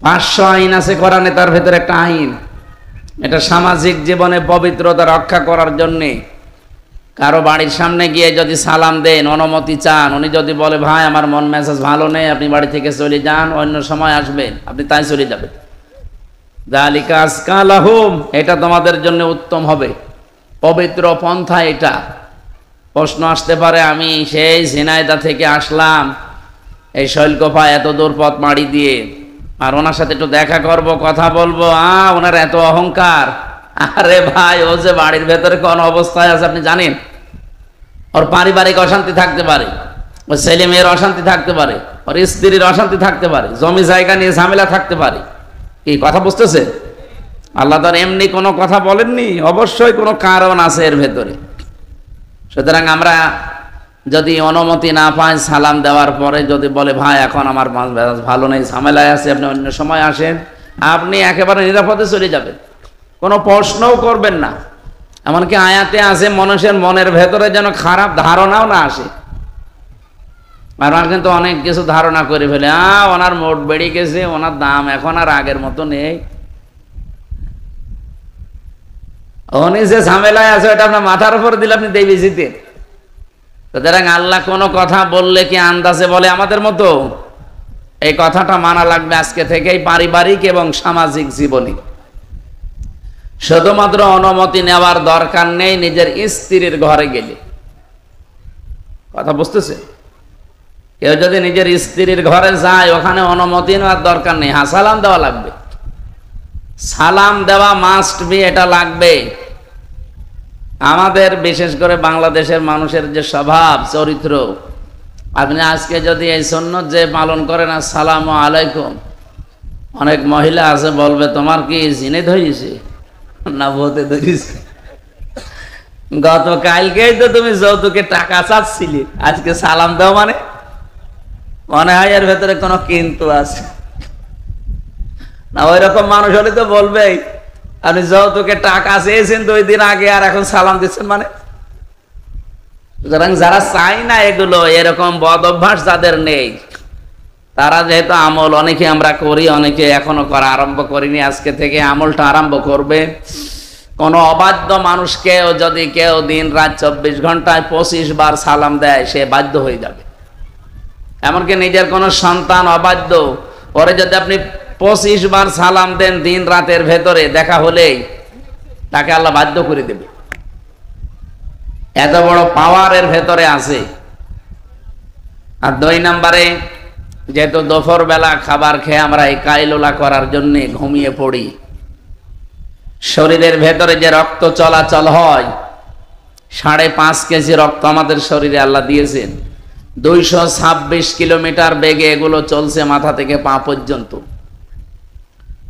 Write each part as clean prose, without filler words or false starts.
500 আইন আছে কোরআনে, তার ভেতরে একটা আইন, এটা সামাজিক জীবনে পবিত্রতা রক্ষা করার জন্যে। কারো বাড়ির সামনে গিয়ে যদি সালাম দেন, অনুমতি চান, উনি যদি বলে ভাই আমার মন মেজাজ ভালো নেই, আপনি বাড়ি থেকে চলে যান, অন্য সময় আসবেন, আপনি তাই চলে যাবেন। যালিকা আজকা লাহুম, এটা তোমাদের জন্য উত্তম হবে, পবিত্র পন্থা এটা। প্রশ্ন আসতে পারে, আমি সেই ঝিনাইদহ থেকে আসলাম এই শৈলকুপা এত দূর পথ মাড়ি দিয়ে, আর ওনার সাথে একটু দেখা করব, কথা বলবো, ওনার এত অহংকার। আরে ভাই, ও যে বাড়ির ভেতরে কোন অবস্থায় আছে আপনি জানেন? ওর পারিবারিক অশান্তি থাকতে পারে, ওর ছেলে মেয়ের অশান্তি থাকতে পারে, ওর স্ত্রীর অশান্তি থাকতে পারে, জমি জায়গা নিয়ে ঝামেলা থাকতে পারে। কি কথা বুঝতেছে? আল্লাহ তার এমনি কোনো কথা বলেননি, অবশ্যই কোনো কারণ আছে এর ভেতরে। সুতরাং আমরা যদি অনুমতি না পাই, সালাম দেওয়ার পরে যদি বলে ভাই এখন আমার ভালো নেই, ঝামেলায় আছে, আপনি অন্য সময় আসেন, আপনি একেবারে নিরাপদে চলে যাবেন, কোনো প্রশ্নও করবেন না। এমনকি আয়াতে আছে মানুষের মনের ভেতরে যেন খারাপ ধারণাও না আসে। আর কিন্তু অনেক কিছু ধারণা করে ফেলে, ওনার মোট বেড়ে গেছে, ওনার দাম এখন আর আগের মতো নেই, উনি যে ঝামেলায় আছে ওটা আপনার মাথার উপর দিলে আপনি দেবী জিতেন। সুতরাং আল্লাহ কোনো কথা বললে কি আন্দাজে বলে আমাদের মতো? এই কথাটা মানা লাগবে আজকে থেকেই, পারিবারিক এবং সামাজিক জীবনে। শুধুমাত্র অনুমতি নেওয়ার দরকার নেই নিজের স্ত্রীর ঘরে গেলে। কথা বুঝতেছে? কেউ যদি নিজের স্ত্রীর ঘরে যায়, ওখানে অনুমতি নেওয়ার দরকার নেই, সালাম দেওয়া লাগবে, সালাম দেওয়া মাস্ট বি, এটা লাগবে। আমাদের বিশেষ করে বাংলাদেশের মানুষের যে স্বভাব চরিত্র, আপনি আজকে যদি এই সুন্নত যে পালন করেন আসসালামু আলাইকুম, অনেক মহিলা আছে বলবে তোমার কি জিনে ধরেছে না ভূতে ধরেছে? গতকালকেই তো তুমি যৌতুকে টাকা চাচ্ছিলে, আজকে সালাম দাও মানে? মনে হয় এর ভেতরে কোনো কিন্তু আছে না। ওই রকম মানুষ হলে তো বলবেই আপনি যৌতুকে টাকা চেয়েছেন 2 দিন আগে, আর এখন সালাম দিচ্ছেন মানে? সুতরাং যারা চাই না এগুলো, এরকম বদ অভ্যাস যাদের নেই, তারা যেহেতু আমল অনেকে আমরা করি, অনেকে এখনো করা আরম্ভ করিনি, আজকে থেকে আমলটা আরম্ভ করবে। কোন অবাধ্য মানুষকেও যদি কেউ দিন রাত 24 ঘন্টায় 25 বার সালাম দেয়, সে বাধ্য হয়ে যাবে। এমনকি নিজের কোন সন্তান অবাধ্য, পরে যদি আপনি 25 বার সালাম দেন দিন রাতের ভেতরে, দেখা হলেই তাকে আল্লাহ বাধ্য করে দেবে। এত বড় পাওয়ারের ভেতরে আছে। আর 2 নম্বরে, যেহেতু দুপুর বেলা খাবার খেয়ে আমরা এই কাইলুলা করার জন্য ঘুমিয়ে পড়ি, শরীরের ভেতরে যে রক্ত চলাচল হয়, 5.5 কেজি রক্ত আমাদের শরীরে আল্লাহ দিয়েছেন, 226 কিলোমিটার বেগে এগুলো চলছে মাথা থেকে পা পর্যন্ত।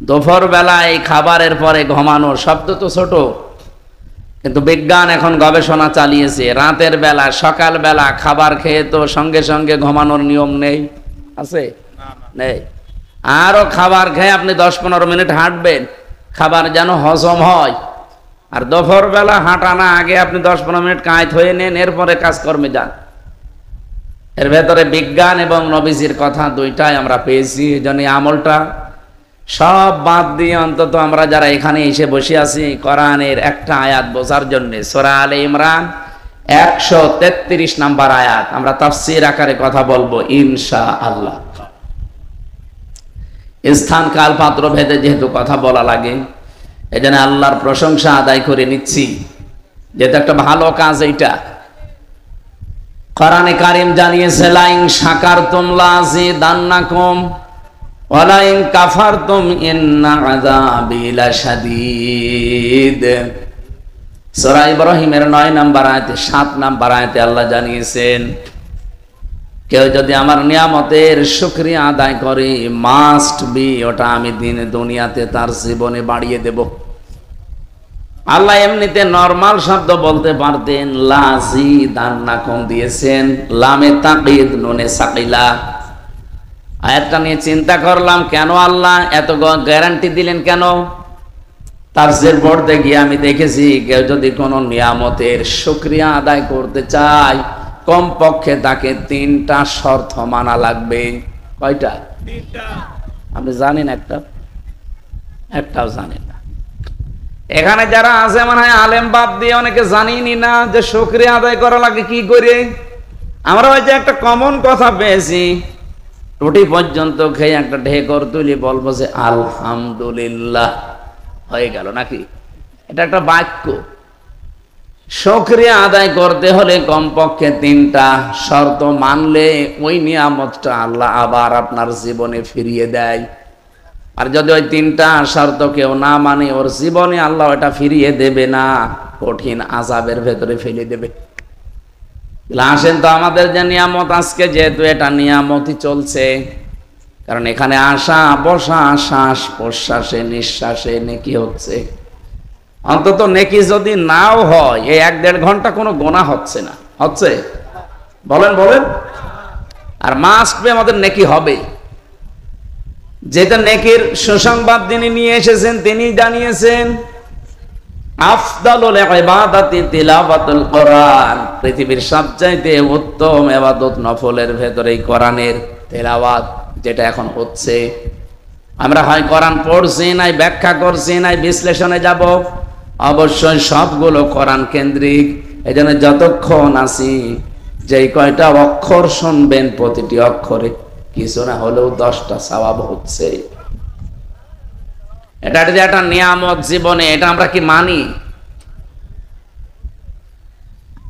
দুপুর বেলা এই খাবারের পরে ঘুমানোর শব্দ তো ছোট, কিন্তু বিজ্ঞান এখন গবেষণা চালিয়েছে, রাতের বেলা সকাল বেলা খাবার খেয়ে তো সঙ্গে সঙ্গে ঘুমানোর নিয়ম নেই, আছে? নেই। আরো খাবার খেয়ে আপনি 10-15 মিনিট হাঁটবেন, খাবার যেন হজম হয়। আর দুপুর বেলা হাঁটা না, আগে আপনি 10-15 মিনিট কাঁইত হয়ে নেন, এরপরে কাজকর্মে যান। এর ভেতরে বিজ্ঞান এবং নবীজির কথা দুইটাই আমরা পেয়েছি। এই জন্য আমলটা সব বাদ দিয়ে অন্তত আমরা যারা এখানে এসে বসে আছি, কোরআনের একটা আয়াত বোঝার জন্য, সূরা আলে ইমরান 133 নাম্বার আয়াত, আমরা তাফসীর আকারে কথা বলবো ইনশাআল্লাহ। স্থান কাল পাত্র ভেদে যেহেতু কথা বলা লাগে, এজন্য আল্লাহর প্রশংসা আদায় করে নিচ্ছি, যেহেতু একটা ভালো কাজ এইটা। কোরআনে কারীম জানিয়েছে, লাইন শাকারতুম লাযিদান্নাকুম ওয়া লাইন কাফারতুম ইন্না আযাবি লাশাদীদ। সূরা ইব্রাহিমের 9 নম্বর আয়াতে 7 নম্বর আয়াতে আল্লাহ জানিয়েছেন, কেউ যদি আমার নিয়ামতের শুকরিয়া আদায় করে, মাস্ট বি, ওটা আমি দুনিয়াতে তার জীবনে বাড়িয়ে দেব। আল্লাহ এমনিতে নরমাল শব্দ বলতে পারতেন, লাযিদান্নাকুম দিয়েছেন, লামে তাকিদ নুনে সাকিলা। আয়াতটা নিয়ে চিন্তা করলাম, কেন আল্লাহ এত গ্যারান্টি দিলেন কেন? তাফসীর পড়তে গিয়ে আমি দেখেছি, কেউ যদি কোনো নিয়ামতের শুকরিয়া আদায় করতে চায়, কমপক্ষে তাকে 3টা শর্ত মানা লাগবে। কয়টা? 3টা। আপনি জানেন একটাও জানেন না। এখানে যারা আছে মনে হয় আলেম বাদ দিয়ে অনেকে জানিনি না যে শুকরিয়া আদায় করা লাগে কি করে। আমরা ওই যে একটা কমন কথা পেয়েছি, রুটি পর্যন্ত খেয়ে একটা ঢেকর তুলি বলবো যে আলহামদুলিল্লাহ, হয়ে গেল নাকি? এটা একটা বাক্য। শুকরিয়া আদায় করতে হলে কমপক্ষে 3টা শর্ত মানলে ওই নিয়ামতটা আল্লাহ আবার আপনার জীবনে ফিরিয়ে দেয়। আর যদি ওই 3টা শর্ত কেউ না মানে, ওর জীবনে আল্লাহ ওটা ফিরিয়ে দেবে না, কঠিন আযাবের ভেতরে ফেলে দেবে। আসেন তো আমাদের যে নিয়ামত আজকে, যেহেতু এটা নিয়ামতই চলছে, কারণ এখানে আসা বসা শ্বাস প্রশ্বাসে নিঃশ্বাসে নেকি হচ্ছে। অন্তত নেকি যদি নাও হয়, এই 1-1.5 ঘন্টা কোনো গোনা হচ্ছে না, হচ্ছে? বলেন বলেন। আর মাস্ট বি আমাদের নেকি হবে। যেটা নেকির সুসংবাদ যিনি নিয়ে এসেছেন তিনি জানিয়েছেন, আফদালুল ইবাদাতি তিলাওয়াতুল কোরআন, পৃথিবীর সবচাইতে উত্তম ইবাদত নফলের ভেতরে কোরআনের তেলাওয়াত, যেটা এখন হচ্ছে। আমরা হয় কোরআন পড়ছি, নাই ব্যাখ্যা করছি, নাই বিশ্লেষণে যাব, অবশ্যই সবগুলো কোরআন কেন্দ্রিক। এই জন্য যতক্ষণ আছি, যেই কয়টা অক্ষর শুনবেন প্রতিটি অক্ষরে কিছু না হলেও 10টা সওয়াব হচ্ছে। এটা যে একটা নিয়ামত জীবনে, এটা আমরা কি মানি?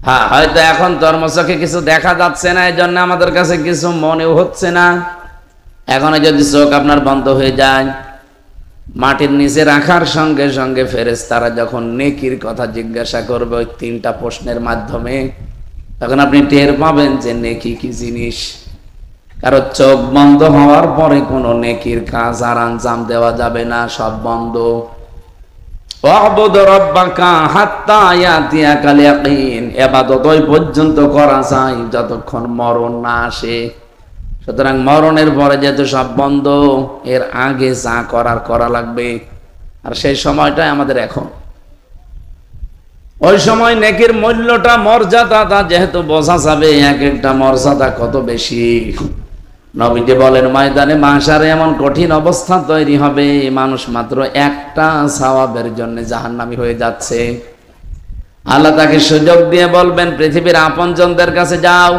হ্যাঁ, হয়তো এখন ধর্মচোখে কিছু দেখা যাচ্ছে না, এই জন্য আমাদের কাছে কিছু মনেও হচ্ছে না। এখন যদি চোখ আপনার বন্ধ হয়ে যায়, মাটির নিচে রাখার সঙ্গে সঙ্গে ফেরেশতারা যখন নেকির কথা জিজ্ঞাসা করবে ওই 3টা প্রশ্নের মাধ্যমে, তখন আপনি টের পাবেন যে নেকি কি জিনিস। কারণ চোখ বন্ধ হওয়ার পরে কোনো নেকির কাজ আর আঞ্জাম দেওয়া যাবে না, সব বন্ধ। ওয়াবুদ রাব্বাকা হাত্তা ইয়াতিয়াকাল ইয়াকিন, ইবাদত ওই পর্যন্ত করা যায় যতক্ষণ মরণ না আসে। সুতরাং মরণের পরে যেহেতু সব বন্ধ, এর আগে যা করার করা লাগবে। আর সেই সময়টাই আমাদের এখন। ওই সময় নেকির মূল্যটা, মর্যাদাটা যেহেতু বোঝা যাবে, এক একটা মর্যাদা কত বেশি। নবীজি বলেন, ময়দানে মাহশারে এমন কঠিন অবস্থা তৈরি হবে, মানুষ মাত্র একটা সওয়াবের জন্য জাহান্নামী হয়ে যাচ্ছে। আল্লাহ তাকে সুযোগ দিয়ে বলবেন, পৃথিবীর আপনজনদের কাছে যাও।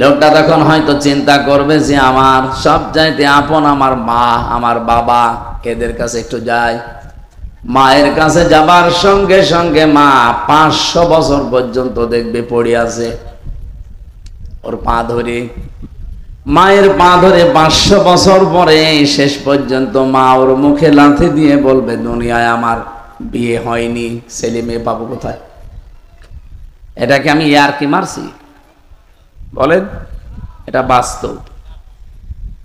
লোকটা তখন হয়তো চিন্তা করবে যে আমার সবচাইতে আপন আমার মা, আমার বাবা, এদের কাছে একটু যাই। মায়ের কাছে যাবার সঙ্গে সঙ্গে মা 500 বছর পর্যন্ত দেখবে পড়ে আছে ওর পা ধরে। মায়ের পা ধরে 500 বছর পরে শেষ পর্যন্ত মা ওর মুখে লাথি দিয়ে বলবে, দুনিয়ায় আমার বিয়ে হয়নি, ছেলে মেয়ে পাবো কোথায়? এটাকে আমি ইয়ার্কি মারছি? বলেন, এটা বাস্তব।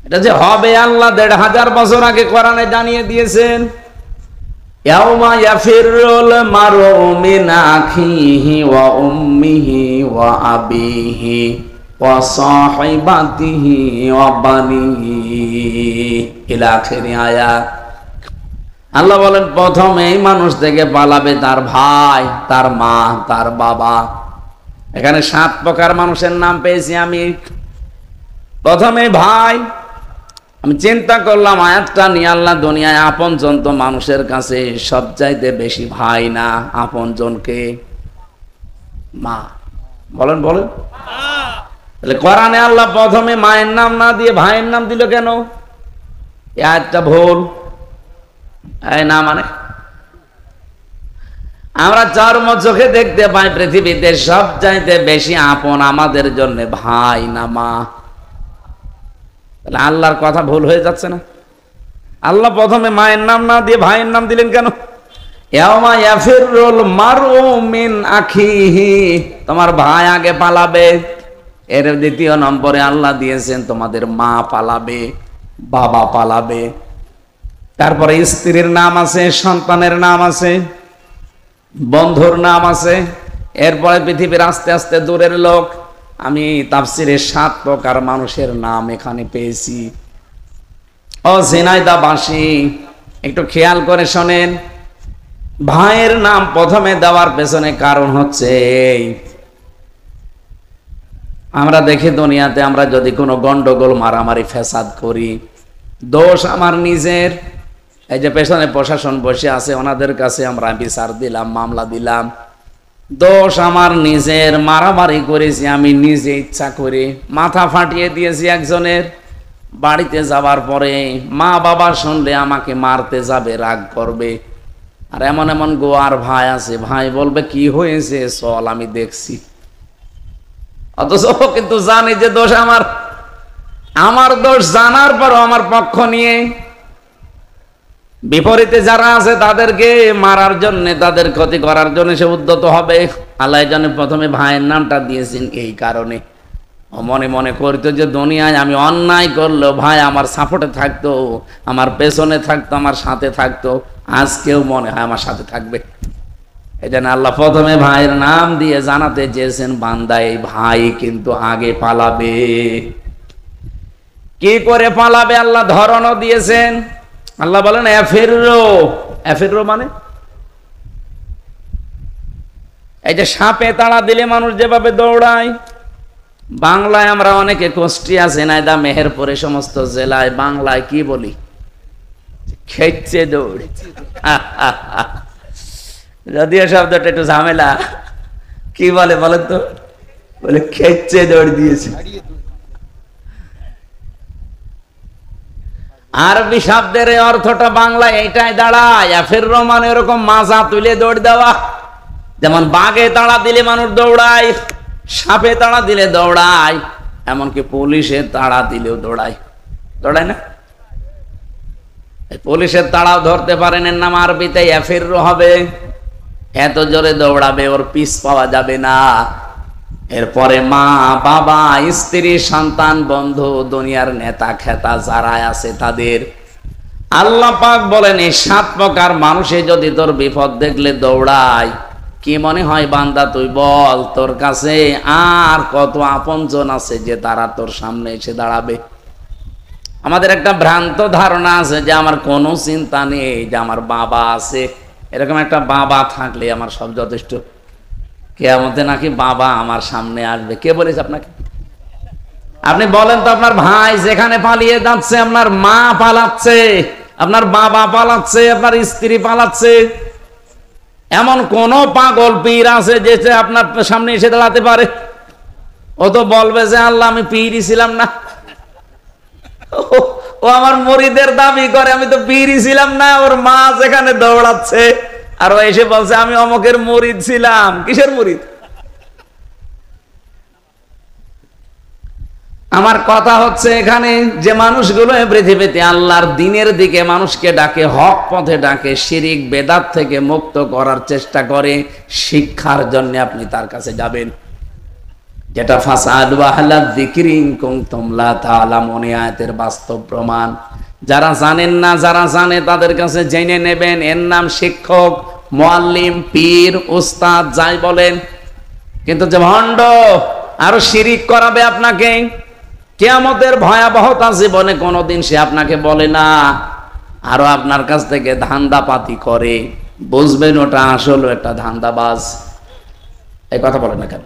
এটা যে হবে আল্লাহ 1500 বছর আগে কোরআনে জানিয়ে দিয়েছেন। ইয়াউমা ইয়াফিরুল মারউ মিন আখিহি ওয়া উম্মিহি ওয়া আবিহি ওয়া সাহিবাতিহি ওয়া বানিহি ইলা আখিরি আয়াত। আল্লাহ বলেন, প্রথমেই মানুষ থেকে পালাবে তার ভাই, তার মা, তার বাবা। এখানে 7 প্রকার মানুষের নাম পেয়েছি আমি। প্রথমে ভাই। আমি চিন্তা করলাম আয়াতটা নিয়ে, আল্লাহ দুনিয়ায় আপনজন তো মানুষের কাছে সবচাইতে বেশি ভাই না, আপনজনকে মা। বলেন বলেন। তাহলে কোরআনে আল্লাহ প্রথমে মায়ের নাম না দিয়ে ভাইয়ের নাম দিল কেন? এই আয়াতটা ভুল। এই না মানে আমরা চর্ম চোখে দেখতে পাই পৃথিবীতে সবচাইতে বেশি আপন আমাদের জন্য ভাই না মা। তাহলে আল্লাহর কথা ভুল হয়ে যাচ্ছে না? আল্লাহ প্রথমে মায়ের নাম না দিয়ে ভাইয়ের নাম দিলেন কেন? ইয়াউমা ইয়াফিরুল মারউ মিন আখিহি, তোমার ভাই আগে পালাবে। এর দ্বিতীয় নম্বরে আল্লাহ দিয়েছেন তোমাদের মা পালাবে, বাবা পালাবে। তারপরে স্ত্রীর নাম আছে, সন্তানের নাম আছে, বন্ধুর নাম আছে। এরপরে পৃথিবীর আস্তে আস্তে দূরের লোক। আমি তাফসিরে 7 প্রকার মানুষের নাম এখানে পেয়েছি। ও ঝিনাইদহবাসী, একটু খেয়াল করে শোনেন। ভাইয়ের নাম প্রথমে দেওয়ার পেছনে কারণ হচ্ছে এই, আমরা দেখি দুনিয়াতে আমরা যদি কোনো গন্ডগোল মারামারি ফ্যাসাদ করি, দোষ আমার নিজের। এই যে পেছনে প্রশাসন বসে আছে, ওনাদের কাছে আমরা বিচার দিলাম, মামলা দিলাম, দোষ আমার নিজের। মারামারি করেছি আমি নিজে ইচ্ছা করে, মাথা ফাটিয়ে দিয়েছি একজনের। বাড়িতে যাবার পরে মা বাবা শুনলে আমাকে মারতে যাবে, রাগ করবে। আর এমন এমন গোয়ার ভাই আছে, ভাই বলবে কি হয়েছে, চল আমি দেখছি। অথচ কিন্তু জানি যে দোষ আমার। আমার দোষ জানার পরও আমার পক্ষ নিয়ে বিপরীতে যারা আছে তাদেরকে মারার জন্য, তাদের ক্ষতি করার জন্য সে উদ্যত হবে। আল্লাহ জানে প্রথমে ভাইয়ের নামটা দিয়েছেন এই কারণে। মনে মনে করতো যে দুনিয়ায় আমি অন্যায় করলেও ভাই আমার সাপোর্টে থাকতো, আমার পেছনে থাকতো, আমার সাথে থাকতো। আজকেও মনে হয় আমার সাথে থাকবে। এই জন্য আল্লাহ প্রথমে ভাইয়ের নাম দিয়ে জানাতে চেয়েছেন, বান্দা এই ভাই কিন্তু আগে পালাবে। কি করে পালাবে আল্লাহ ধরনও দিয়েছেন। আল্লাহ বলেন এফিররো। এফিররো মানে এই যে সাপে তাড়া দিলে মানুষ যেভাবে দৌড়ায়, বাংলায় আমরা অনেকে কুষ্টিয়া, ঝিনাইদহ, মেহেরপুরে সমস্ত জেলায় বাংলায় কি বলি, খেচ্ছে দৌড়। যদিও শব্দটা একটু ঝামেলা, কি বলে বলেন তো, বলে খেচ্ছে দৌড় দিয়েছে। আরবি শব্দের এই অর্থটা বাংলায় এইটাই দাঁড়ায়। এফিররো মানে এরকম মাজা তুলে দৌড় দেওয়া। যেমন বাঘে তাড়া দিলে মানুষ দৌড়ায়, সাপে তাড়া দিলে দৌড়ায়, এমনকি পুলিশের তাড়া দিলেও দৌড়ায়। দৌড়ায় না? পুলিশের তাড়াও ধরতে পারেন, এর নাম আরবিতে এফিররো হবে। এত জোরে দৌড়াবে ওর পিছ পাওয়া যাবে না। এরপরে মা বাবা, স্ত্রী, সন্তান, বন্ধু, দুনিয়ার নেতা খেতা যারা আছে তাদের আল্লাহ পাক বলেন এই 7 প্রকার মানুষে যদি তোর বিপদ দেখলে দৌড়ায়, কি মনে হয় বান্দা তুই বল তোর কাছে আর কত আপনজন আছে যে তারা তোর সামনে এসে দাঁড়াবে। আমাদের একটা ভ্রান্ত ধারণা আছে যে আমার কোনো চিন্তা নেই, যে আমার বাবা আছে, এরকম একটা বাবা থাকলে আমার সব যথেষ্ট। কিয়ামতে নাকি বাবা আমার সামনে আসবে। কে বলেছে আপনাকে? আপনি বলেন তো, আপনার ভাই যেখানে পালিয়ে যাচ্ছে, আপনার মা পালাচ্ছে, আপনার বাবা পালাচ্ছে, আপনার স্ত্রী পালাচ্ছে, এমন কোন পাগল পীর আছে যে আপনার সামনে এসে দাঁড়াতে পারে? ও তো বলবে যে আল্লাহ আমি পীরই ছিলাম না। ও আমার মুরিদের দাবি করে, আমি তো পীরই ছিলাম না। ওর মা যেখানে দৌড়াচ্ছে আর ও এসে বলছে আমি অমুকের মুরিদ ছিলাম। কিসের মুরিদ? আমার কথা হচ্ছে এখানে যে মানুষগুলো পৃথিবীতে আল্লাহর দ্বীনের দিকে মানুষকে ডাকে, হক পথে ডাকে, শিরিক বেদাত থেকে মুক্ত করার চেষ্টা করে, শিক্ষার জন্য আপনি তার কাছে যাবেন। যেটা ফাসাদ ওয়াহলা যিকরি ইন কুনতুম লা তাআলামুন আয়াতের বাস্তব প্রমাণ। যারা জানেন না, যারা জানে তাদের কাছে জেনে নেবেন। এর নাম শিক্ষক, মুআল্লিম, পীর, উস্তাদ, যাই বলেন। কিন্তু যে ভণ্ড আরো শিরিক করাবে আপনাকে, কিয়ামতের ভয়াবহতা জীবনে কোনোদিন সে আপনাকে বলে না, আরো আপনার কাছ থেকে ধান্দাপাতি করে, বুঝবেন ওটা আসলে একটা ধান্দাবাজ। এই কথা বলেন না কেন?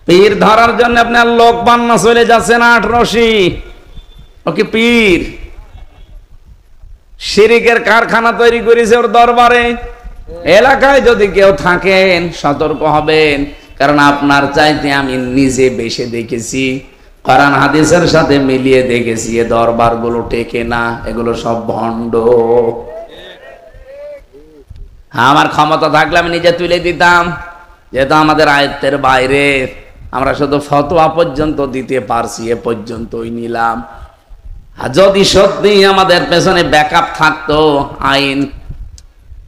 পীর ধরার জন্য আপনার লোক বান্না চলে যাচ্ছেন 8 রশি, ও কি পীর? শিরিকের কারখানা তৈরি করেছে ওর দরবারে। এলাকায় যদি কেউ থাকেন সতর্ক হবেন, কারণ আপনার চাইতে আমি নিজে বেশি দেখেছি, কোরআন হাদিসের সাথে মিলিয়ে দেখেছি। এ দরবার গুলো টেকে না, এগুলো সব ভণ্ড। আমার ক্ষমতা থাকলে আমি নিজে তুলে দিতাম, যেহেতু আমাদের আয়ত্তের বাইরে, আমরা শুধু ফতোয়া পর্যন্ত দিতে পারছি, এ পর্যন্তই নিলাম। আর যদি সত্যি আমাদের পেছনে ব্যাকআপ থাকতো, আইন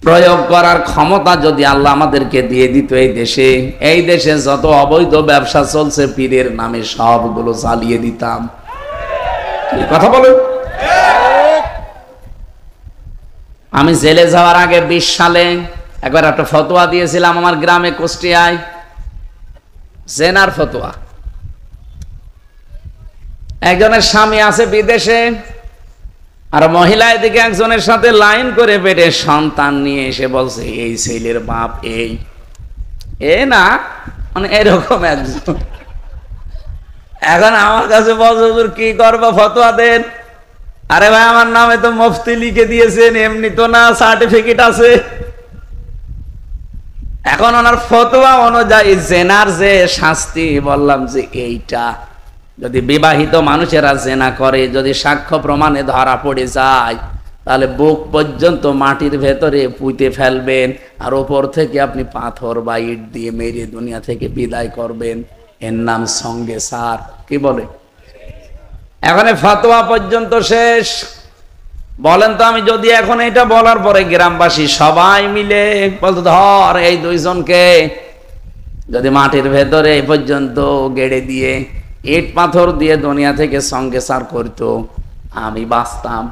প্রয়োগ করার ক্ষমতা যদি আল্লাহ আমাদেরকে দিয়ে দিত এই দেশে যত অবৈধ ব্যবসা চলছে পীরের নামে সবগুলো চালিয়ে দিতাম। কথা বলুন। আমি জেলে যাওয়ার আগে 20 সালে একবার একটা ফতোয়া দিয়েছিলাম আমার গ্রামে কুষ্টিয়ায়, জেনার ফতোয়া। একজনের স্বামী আছে বিদেশে, আর মহিলা এদিকে একজনের সাথে লাইন করে পেটে সন্তান নিয়ে এসে বলছে এই ছেলের বাপ এই, এ না মানে এরকম একজন। এখন আমার কাছে বলছে হুজুর কি করবো, ফতোয়া দেন। আরে ভাই আমার নামে তো মুফতি লিখে দিয়েছেন, এমনি তো না, সার্টিফিকেট আছে। এখন ওনার ফতোয়া অনুযায়ী জেনার যে শাস্তি, বললাম যে এইটা যদি বিবাহিত মানুষেরা জেনা করে, যদি সাক্ষ্য প্রমাণে ধরা পড়ে যায়, তাহলে বুক পর্যন্ত মাটির ভেতরে পুঁতে ফেলবেন, আর ওপর থেকে আপনি পাথর বা ইট দিয়ে মেরে দুনিয়া থেকে বিদায় করবেন। এর নাম সঙ্গে সার। কি বলে? এখন ফতোয়া পর্যন্ত শেষ। বলেন তো, আমি যদি এখন এটা বলার পরে গ্রামবাসী সবাই মিলে বলতো ধর এই দুইজনকে যদি মাটির ভেতরে এই পর্যন্ত গেড়ে দিয়ে ইট পাথর দিয়ে দুনিয়া থেকে সঙ্গে সার করতো, আমি বাঁচতাম?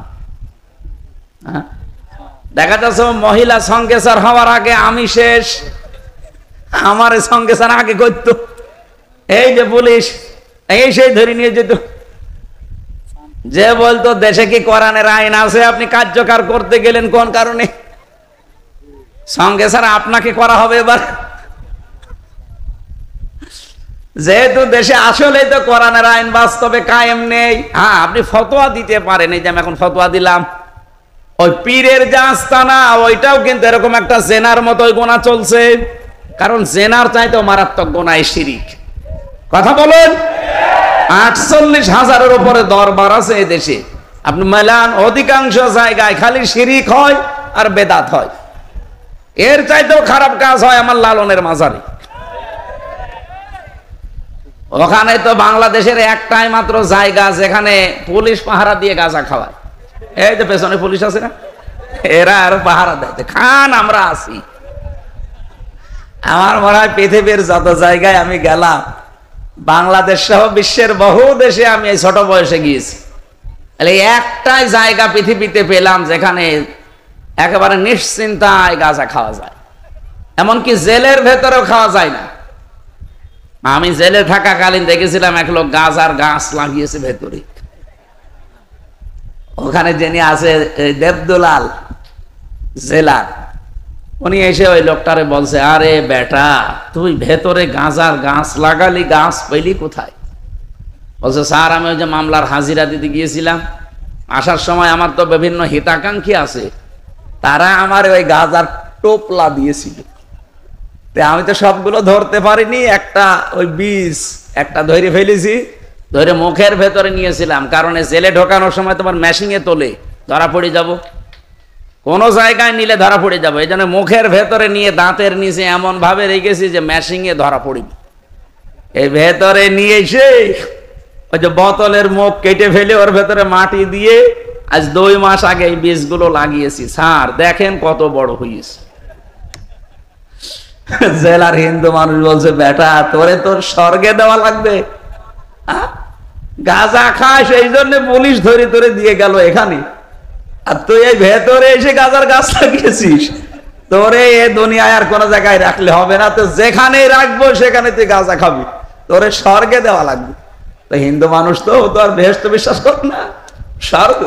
দেখা যাচ্ছে মহিলা সঙ্গে সার হওয়ার আগে আমি শেষ, আমার সঙ্গে সার আগে করতো। এই যে পুলিশ এই সেই ধরে নিয়ে যেত, যে বলতো দেশে কি কোরআনের আইন আছে, আপনি কার্যকর করতে গেলেন কোন কারণে? সঙ্গে স্যার আপনাকে করা হবে এবার, যেহেতু দেশে আসলে তো কোরআনের আইন বাস্তবে কায়েম নেই। হ্যাঁ, আপনি ফতোয়া দিতে পারেন, এই যে আমি এখন ফতোয়া দিলাম, ওই পীরের যে আস্তানা ওইটাও কিন্তু এরকম একটা জেনার মতোই গোনা চলছে, কারণ জেনার চাইতেও মারাত্মক গোনা এই শিরিক। কথা বলেন। 48,000-এর উপরে দরবার আছে এই দেশে, আপনি মেলান অধিকাংশ জায়গায় খালি শিরিক হয় আর বেদাত হয়। এর চাইতেও খারাপ কাজ হয় আমার লালনের মাজারে। ওখানে তো বাংলাদেশের একটাই মাত্র জায়গা যেখানে পুলিশ পাহারা দিয়ে গাঁজা খাওয়ায়। এই যে পেছনে পুলিশ আছে না, এরা আর পাহারা দেয়, খান আমরা আছি। আমার মনে হয় পৃথিবীর যত জায়গায় আমি গেলাম, বাংলাদেশ সহ বিশ্বের বহু দেশে আমি এই ছোট বয়সে গিয়েছি, একটাই জায়গা পৃথিবীতে পেলাম যেখানে একেবারে নিশ্চিন্তায় গাঁজা খাওয়া যায়, এমনকি জেলের ভেতরেও খাওয়া যায় না। আমি জেলে থাকাকালীন দেখেছিলাম এক লোক গাঁজার গাছ লাগিয়েছে ভেতরে। ওখানে যিনি আছে দেবদুলাল জেলার, উনি এসে ওই লোকটারে বলছে, আরে বেটা তুই ভেতরে গাঁজার গাছ লাগালি, গাছ পেলি কোথায়? বলছে, স্যার আমি ওই যে মামলার হাজিরা দিতে গিয়েছিলাম, আসার সময় আমার তো বিভিন্ন হিতাকাঙ্ক্ষী আছে, তারা আমার ওই গাঁজার টোপলা দিয়েছিল, আমি তো সবগুলো ধরতে পারিনি, একটা ওই বীজ একটা ধরে ফেলেছি, ধরে মুখের ভেতরে নিয়েছিলাম, কারণ জেলে ঢোকানোর সময় তোমার মেশিনে তোলে, ধরা পড়ে যাব, কোন জায়গায় নিলে ধরা পড়ে যাবো, এই জন্য মুখের ভেতরে নিয়ে দাঁতের নিচে এমন ভাবে রেখেছি যে মেশিনে ধরা পড়িনি। এই ভেতরে নিয়ে এসে ওই যে বোতলের মুখ কেটে ফেলে ওর ভেতরে মাটি দিয়ে আজ 2 মাস আগে এই বীজগুলো লাগিয়েছি, স্যার দেখেন কত বড় হয়েছে। জেলার হিন্দু মানুষ বলছে, বেটা তোরে তোর স্বর্গে দেওয়া লাগবে, গাঁজা খায় সেই জন্য পুলিশ ধরে ধরে দিয়ে গেল এখানে, আর তুই এই ভেতরে এসে গাঁজার গাছ লাগিয়েছিস, তোরে এ দুনিয়ায় আর কোন জায়গায় রাখলে হবে না, তো যেখানে রাখবো সেখানে তুই গাঁজা খাবি, তোরে স্বর্গে দেওয়া লাগবে। তো হিন্দু মানুষ তো আর বেহেশতে বিশ্বাস কর না, স্বর্গ।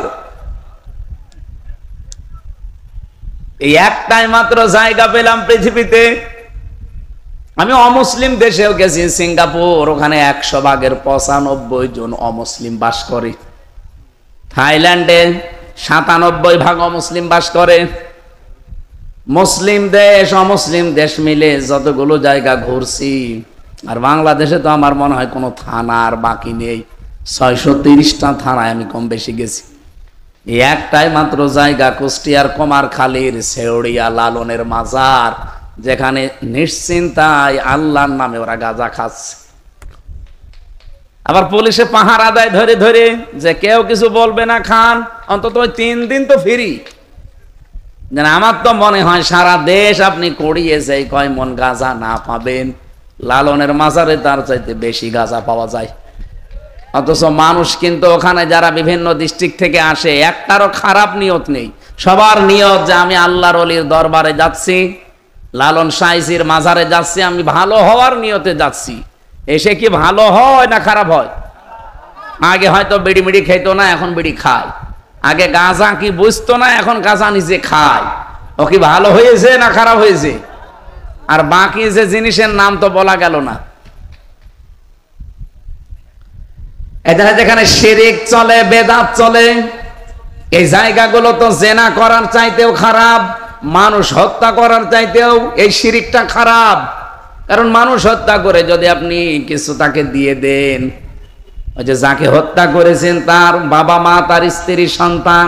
এই একটাই মাত্র জায়গা পেলাম পৃথিবীতে। আমি অমুসলিম দেশেও গেছি, সিঙ্গাপুর, ওখানে 100 ভাগের 95 জন অমুসলিম বাস করে। থাইল্যান্ডে 97 ভাগ অমুসলিম বাস করে। মুসলিম দেশ অমুসলিম দেশ মিলে যতগুলো জায়গা ঘুরছি, আর বাংলাদেশে তো আমার মনে হয় কোনো থানা আর বাকি নেই, 630টা থানায় আমি কম বেশি গেছি। এই একটাই মাত্র জায়গা কুষ্টিয়ার কুমারখালীর শেওড়িয়া লালনের মাজার, যেখানে নিশ্চিন্তায় আল্লাহর নামে ওরা গাঁজা খাচ্ছে। আবার পুলিশে পাহারা দেয় ধরে ধরে, যে কেউ কিছু বলবে না, খান অন্তত 3 দিন তো ফ্রি। আমার তো মনে হয় সারা দেশ আপনি করিয়েছে কয় মন গাঁজা না পাবেন, লালনের মাজারে তার চাইতে বেশি গাঁজা পাওয়া যায়। অথচ মানুষ কিন্তু ওখানে যারা বিভিন্ন ডিস্ট্রিক্ট থেকে আসে, একটারও খারাপ নিয়ত নেই, সবার নিয়ত যে আমি আল্লাহর ওলির দরবারে যাচ্ছি, লালন সাইজির মাজারে যাচ্ছি, আমি ভালো হওয়ার নিয়তে যাচ্ছি। এসে কি ভালো হয় না খারাপ হয়? আগে হয়তো বিড়ি মিড়ি খেতো না, এখন বিড়ি খায়। আগে গাঁজা কি বুঝতো না, এখন গাঁজা নিজে খায়। ও কি ভালো হয়েছে না খারাপ হয়েছে? আর বাকি যে জিনিসের নাম তো বলা গেল না। এখানে যেখানে শিরিক চলে, বেদাত চলে, এই জায়গাগুলো তো জেনা করার চাইতেও খারাপ, মানুষ হত্যা করার চাইতেও এই শিরিকটা খারাপ। কারণ মানুষ হত্যা করে যদি আপনি কিছু তাকে দিয়ে দেন, ওই যে যাকে হত্যা করেছেন তার বাবা মা, তার স্ত্রী, সন্তান,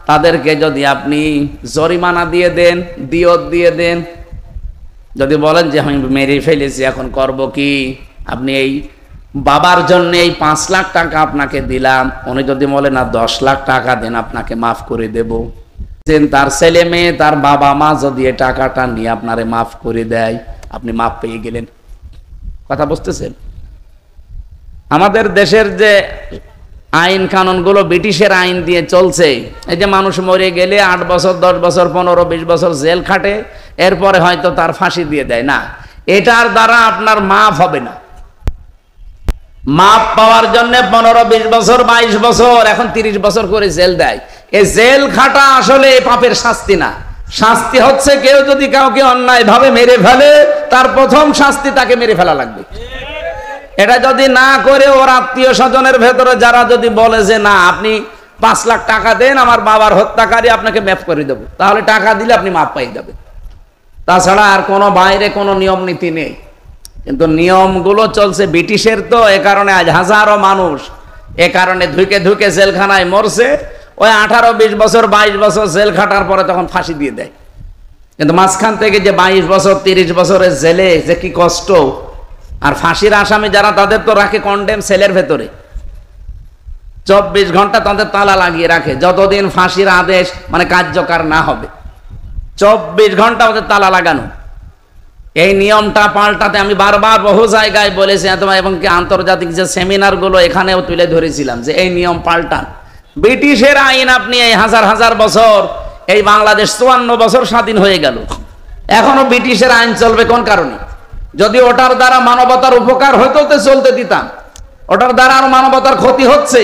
তাদেরকে যদি আপনি জরিমানা দিয়ে দেন, দিয়ত দিয়ে দেন, যদি বলেন যে আমি মেরে ফেলেছি এখন করব কি, আপনি এই বাবার জন্য এই 5 লাখ টাকা আপনাকে দিলাম, উনি যদি বলে না 10 লাখ টাকা দেন আপনাকে মাফ করে দেব, তার ছেলে মেয়ে, তার বাবা মা যদি এই টাকাটা নিয়ে আপনারে মাফ করে দেয়, আপনি মাফ পেয়ে গেলেন। কথা বুঝতেছেন? আমাদের দেশের যে আইন কানুনগুলো ব্রিটিশের আইন দিয়ে চলছে, এই যে মানুষ মরে গেলে 8 বছর, 10 বছর, 15, 20 বছর জেল খাটে, এরপরে হয়তো তার ফাঁসি দিয়ে দেয় না, এটার দ্বারা আপনার মাফ হবে না। মাপ পাওয়ার জন্য 15, 20 বছর, 22 বছর, এখন 30 বছর করে জেল দেয়। এই জেল খাটা আসলে এই পাপের শাস্তি না। শাস্তি হচ্ছে কেউ যদি কাউকে অন্যায় ভাবে মেরে ফেলে, তার প্রথম শাস্তি তাকে মেরে ফেলা লাগবে। এটা যদি না করে ওর আত্মীয় স্বজনের ভেতরে যারা যদি বলে যে না আপনি 5 লাখ টাকা দেন, আমার বাবার হত্যাকারী আপনাকে মাফ করে দেবো, তাহলে টাকা দিলে আপনি মাফ পেয়ে যাবেন। তাছাড়া আর কোনো বাইরে কোনো নিয়ম নীতি নেই। কিন্তু নিয়মগুলো চলছে ব্রিটিশের, তো এ কারণে আজ হাজারো মানুষ এ কারণে ধুকে ধুকে জেলখানায় মরছে। ওই 18, 20 বছর, 22 বছর জেল খাটার পরে তখন ফাঁসি দিয়ে দেয়। কিন্তু মাঝখান থেকে যে 22 বছর, 30 বছরের জেলে যে কি কষ্ট, আর ফাঁসির আসামি যারা তাদের তো রাখে কন্ডেম সেলের ভেতরে, 24 ঘন্টা তাদের তালা লাগিয়ে রাখে, যতদিন ফাঁসির আদেশ মানে কার্যকর না হবে 24 ঘন্টা ওদের তালা লাগানো। এই নিয়মটা পাল্টাতে আমি বারবার বহু জায়গায় বলেছি, এবং কি আন্তর্জাতিক যে সেমিনারগুলো এখানেও তুলে ধরেছিলাম যে এই নিয়ম পাল্টান। ব্রিটিশের আইন আপনি এই হাজার হাজার বছর, এই বাংলাদেশ 54 বছর স্বাধীন হয়ে গেল, এখনো ব্রিটিশের আইন চলবে কোন কারণে? যদি ওটার দ্বারা মানবতার উপকার হতো তো চলতে দিতাম, ওটার দ্বারা আর মানবতার ক্ষতি হচ্ছে।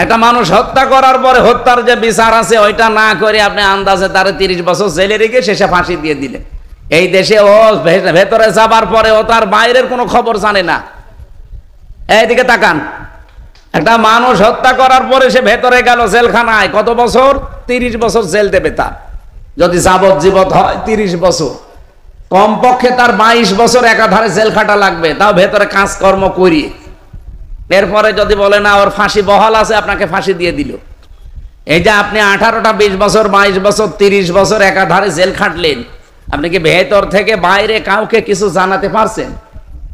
একটা মানুষ হত্যা করার পরে হত্যার যে বিচার আছে ওইটা না করে আপনি আন্দাজে তার 30 বছর জেলে রেখে শেষে ফাঁসি দিয়ে দিলেন। এই দেশে ও ভেতরে যাবার পরে ও তার বাইরের কোনো খবর জানে না। এইদিকে তাকান, একটা মানুষ হত্যা করার পরে সে ভেতরে গেল জেলখানায়, কত বছর? 30 বছর জেল দেবে তার, যদি যাবজ্জীবন হয় 30 বছর, কমপক্ষে তার 22 বছর একাধারে জেল খাটা লাগবে, তাও ভেতরে কাজকর্ম করিয়ে। এরপরে যদি বলে না ওর ফাঁসি বহাল আছে, আপনাকে ফাঁসি দিয়ে দিল। এই যে আপনি 18টা, 20 বছর, 22 বছর, 30 বছর একাধারে জেল খাটলেন, আপনি কি ভেতর থেকে বাইরে কাউকে কিছু জানাতে পারছেন,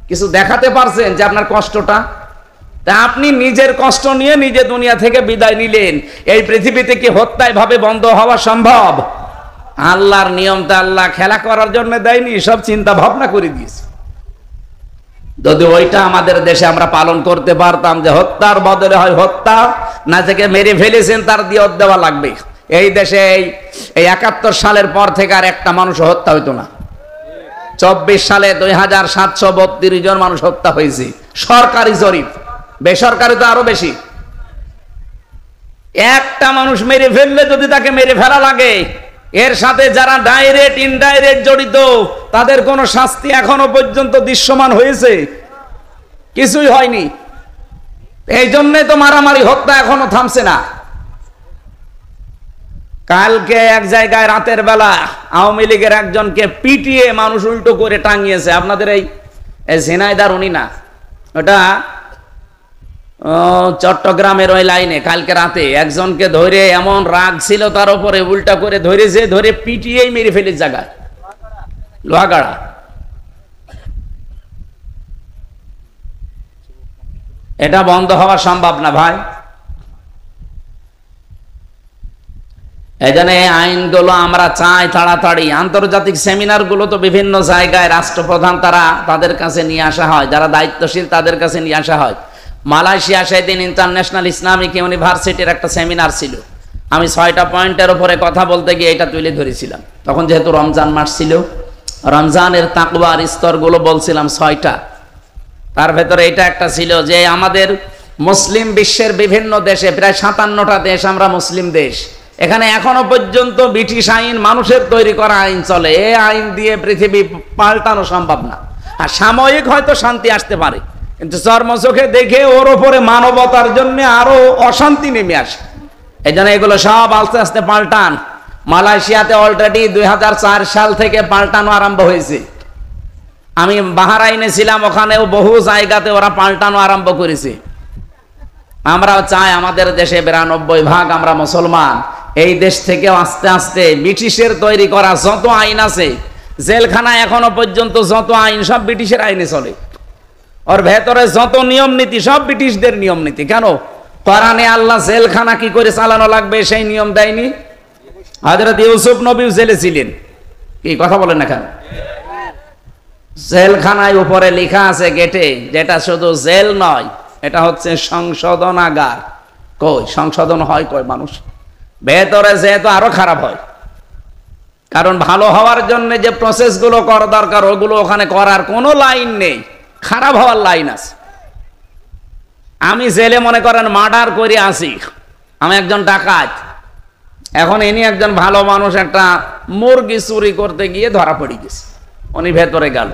কিছু দেখাতে পারছেন যে আপনার কষ্টটা? তা আপনি নিজের কষ্ট নিয়ে নিজে দুনিয়া থেকে বিদায় নিলেন। এই পৃথিবীতে কি হত্যায় ভাবে বন্ধ হওয়া সম্ভব? আল্লাহর নিয়মটা আল্লাহ খেলা করার জন্য দেয়নি, সব চিন্তা ভাবনা করে দিয়েছে। যদি ওইটা আমাদের দেশে আমরা পালন করতে পারতাম যে হত্যার বদলে হয় হত্যা, না থেকে মেরে ফেলেছেন তার দিয়ত দেওয়া লাগবে, এই দেশে এই 71 সালের পর থেকে আর একটা মানুষ হত্যা হইতো না। 24 সালে 2732 জন মানুষ হত্যা হয়েছে, সরকারি জরিপ, বেসরকারি তো আরো বেশি। একটা মানুষ মেরে ফেললে যদি তাকে মেরে ফেলা লাগে, এর সাথে যারা ডাইরেক্ট ইনডাইরেক্ট জড়িত তাদের কোনো শাস্তি এখনো পর্যন্ত দৃশ্যমান হয়েছে? কিছুই হয়নি। এই জন্যই তো মারামারি, হত্যা এখনো থামছে না। কালকে এক জায়গায় রাতের বেলা আওয়ামী লীগের একজনকে পিটিয়ে মানুষ উল্টো করে টাঙিয়েছে। আপনাদের এই ঝিনাইদার উনি না, ওটা চট্টগ্রামের ওই লাইনে কালকে রাতে একজনকে ধরে এমন রাগ ছিল তার উপরে, উল্টা করে ধরেছে, ধরে পিটিয়েই মেরে ফেলে জায়গায়, লোহাগাড়া। এটা বন্ধ হওয়া সম্ভব না ভাই। এই জন্য এই আইনগুলো আমরা চাই তাড়াতাড়ি। আন্তর্জাতিক সেমিনার গুলো তো বিভিন্ন জায়গায় রাষ্ট্রপ্রধান তারা তাদের কাছে নিয়ে আসা হয়, যারা দায়িত্বশীল তাদের কাছে নিয়ে আসা হয়। মালয়েশিয়া সেদিন ইন্টারন্যাশনাল ইসলামিক ইউনিভার্সিটির একটা সেমিনার ছিল, আমি 6টা পয়েন্টের উপরে কথা বলতে গিয়ে এটা তুলে ধরেছিলাম। তখন যেহেতু রমজান মাস ছিল, রমজানের তাকওয়ার স্তরগুলো বলছিলাম 6টা, তার ভেতরে এটা একটা ছিল যে আমাদের মুসলিম বিশ্বের বিভিন্ন দেশে, প্রায় 57টা দেশ আমরা মুসলিম দেশ, এখানে এখনো পর্যন্ত ব্রিটিশ আইন, মানুষের তৈরি করা আইন চলে। এই আইন দিয়ে পৃথিবী পাল্টানো সম্ভব না। আর সাময়িক হয়তো শান্তি আসতে পারে, কিন্তু চর্মচোখে দেখে ওর ওপরে মানবতার জন্য আরো অশান্তি নেমে আসে। এই জন্য এগুলো সব আস্তে আস্তে পাল্টান। মালয়েশিয়াতে অলরেডি 2004 সাল থেকে পাল্টানো আরম্ভ হয়েছে। আমি বাহরাইনে ছিলাম, ওখানেও বহু জায়গাতে ওরা পাল্টানো আরম্ভ করেছে। আমরাও চাই আমাদের দেশে 92% আমরা মুসলমান, এই দেশ থেকেও আস্তে আস্তে ব্রিটিশের তৈরি করা যত আইন আছে, জেলখানা এখনো পর্যন্ত যত আইন সব ব্রিটিশের আইনে চলে। ওর ভেতরে যত নিয়ম নীতি সব ব্রিটিশদের নিয়ম নীতি। কেন? কোরআনে আল্লাহ জেলখানা কি করে চালানো লাগবে সেই নিয়ম দেয়নি? হযরত ইউসুফ নবীও জেলে ছিলেন, কি কথা বলেন না কেন? জেলখানায় উপরে লেখা আছে গেটে, যেটা শুধু জেল নয়, এটা হচ্ছে সংশোধনাগার। কই সংশোধন হয় কই মানুষ? ভেতরে যেহেতু আরো খারাপ হয়, কারণ ভালো হওয়ার জন্য যে প্রসেসগুলো করা দরকার ওগুলো ওখানে করার কোনো লাইন নেই, খারাপ হওয়ার লাইন আছে। আমি জেলে মনে করেন মার্ডার করে আসি, আমি একজন ডাকাত, এখন ইনি একজন ভালো মানুষ একটা মুরগি চুরি করতে গিয়ে ধরা পড়ে গেছে, উনি ভেতরে গেল,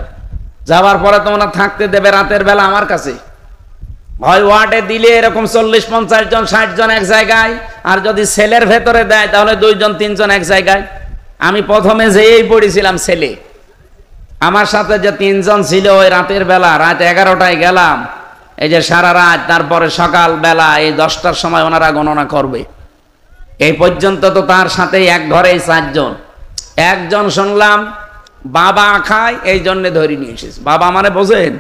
যাওয়ার পরে তোমরা থাকতে দেবে রাতের বেলা আমার কাছে? হয় ওয়ার্ডে দিলে এরকম 40-50 জন 60 জন এক জায়গায়, আর যদি সেলের ভেতরে দেয় তাহলে 2 জন 3 জন এক জায়গায়। আমি প্রথমে যেই পড়েছিলাম সেলে, আমার সাথে যে 3 জন ছিল ওই রাতের বেলা, রাত 11টায় গেলাম, এই যে সারা রাত, তারপরে সকাল বেলা এই 10টার সময় ওনারা গণনা করবে। এই পর্যন্ত তো তার সাথে এক ঘরেই 4 জন। একজন শুনলাম বাবা খায়, এই জন্য ধরে নিয়ে এসেছে। বাবা মানে বোঝেন?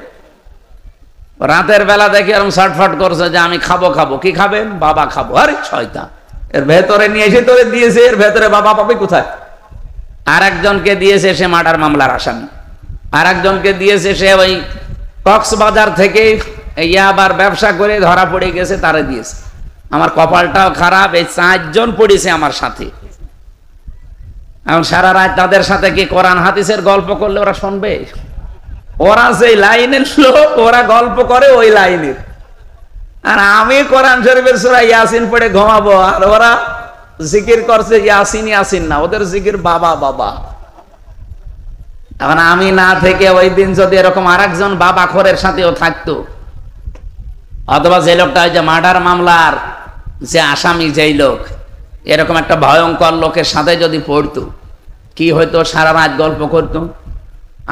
রাতের বেলা দেখি এরকম ছটফট করছে যে আমি খাবো খাবো। কি খাবেন? বাবা খাবো। আরে শয়তান, এর ভেতরে নিয়ে এসে তোরে দিয়েছে, এর ভেতরে বাবা পাবে কোথায়? আর একজনকে দিয়েছে সে মার্ডার মামলার আসামি, আর একজনকে দিয়েছে সে ওই কক্সবাজার থেকে ইয়াবার ব্যবসা করে ধরা পড়ে গেছে, তারে দিয়েছে। আমার কপালটাও খারাপ, এই 4 জন পড়েছে আমার সাথে। এখন সারা রাত তাদের সাথে কি কোরআন হাদিসের গল্প করলে ওরা শুনবে? ওরা সেই লাইনের লোক, ওরা গল্প করে ওই লাইনের, আর আমি কোরআন শরীফের সূরা ইয়াসিন পড়ে ঘুমাবো, আর ওরা জিকির করছে ইয়াসিন ইয়াসিন না, ওদের জিকির বাবা বাবা। এখন আমি না থেকে ওই দিন যদি এরকম আরেকজন বাবা খোরের সাথেও থাকতো, অথবা যে লোকটা ওই যে মার্ডার মামলার যে আসামি, যেই লোক এরকম একটা ভয়ঙ্কর লোকের সাথে যদি পড়তো, কি হয়তো? সারা রাত গল্প করতো।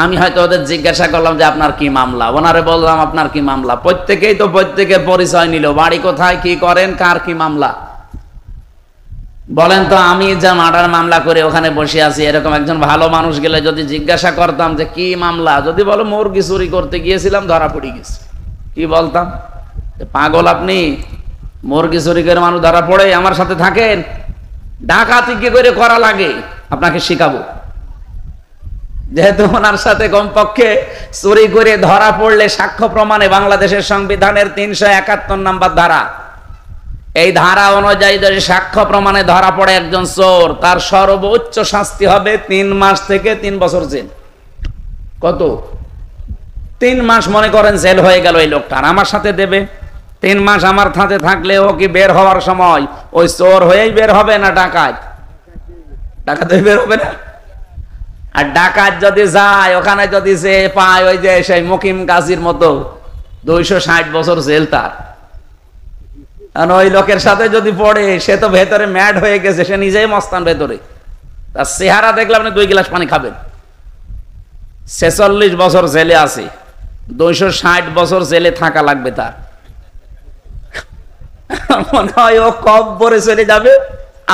আমি হয়তো ওদের জিজ্ঞাসা করলাম যে আপনার কি মামলা, ওনারে বললাম আপনার কি মামলা, প্রত্যেকেই তো প্রত্যেকের পরিচয় নিল, বাড়ি কোথায়, কি করেন, কার কি মামলা। বলেন তো, আমি যা মার্ডার মামলা করে ওখানে বসে আছি, এরকম একজন ভালো মানুষ গেলে যদি জিজ্ঞাসা করতাম যে কি মামলা, যদি বলো মুরগি চুরি করতে গিয়েছিলাম ধরা পড়ে গেছে, কি বলতাম? পাগল আপনি, মুরগি চুরি করে মানুষ ধরা পড়ে, আমার সাথে থাকেন? ডাকাতি কি করে করা লাগে আপনাকে শিখাবো। যেহেতু ওনার সাথে কমপক্ষে চুরি করে ধরা পড়লে সাক্ষ্য প্রমাণে বাংলাদেশের সংবিধানের 371 নম্বর ধারা, এই ধারা অনুযায়ী যদি সাক্ষ্য প্রমাণে ধরা পড়ে একজন চোর, তার সর্বোচ্চ শাস্তি হবে 3 মাস থেকে 3 বছর জেল। কত? 3 মাস মনে করেন জেল হয়ে গেল এই লোকটা, আর আমার সাথে দেবে 3 মাস। আমার সাথে থাকলে ও কি বের হওয়ার সময় ওই চোর হয়েই বের হবে না ডাকাত? ডাকাত হয়ে বের হবে না। আর ডাকাত যদি যায় ওখানে, যদি সে পায় ওই যে সেই মুকিম গাজীর মতো 260 বছর জেল তার। আর ওই লোকের সাথে যদি পড়ে, সে তো ভেতরে ম্যাড হয়ে গেছে, সে নিজেই মস্তান ভেতরে, তার চেহারা দেখলে আপনি 2 গ্লাস পানি খাবেন। 46 বছর জেলে আছে, 260 বছর জেলে থাকা লাগবে তার। মনে হয় ও কবরে চলে যাবে,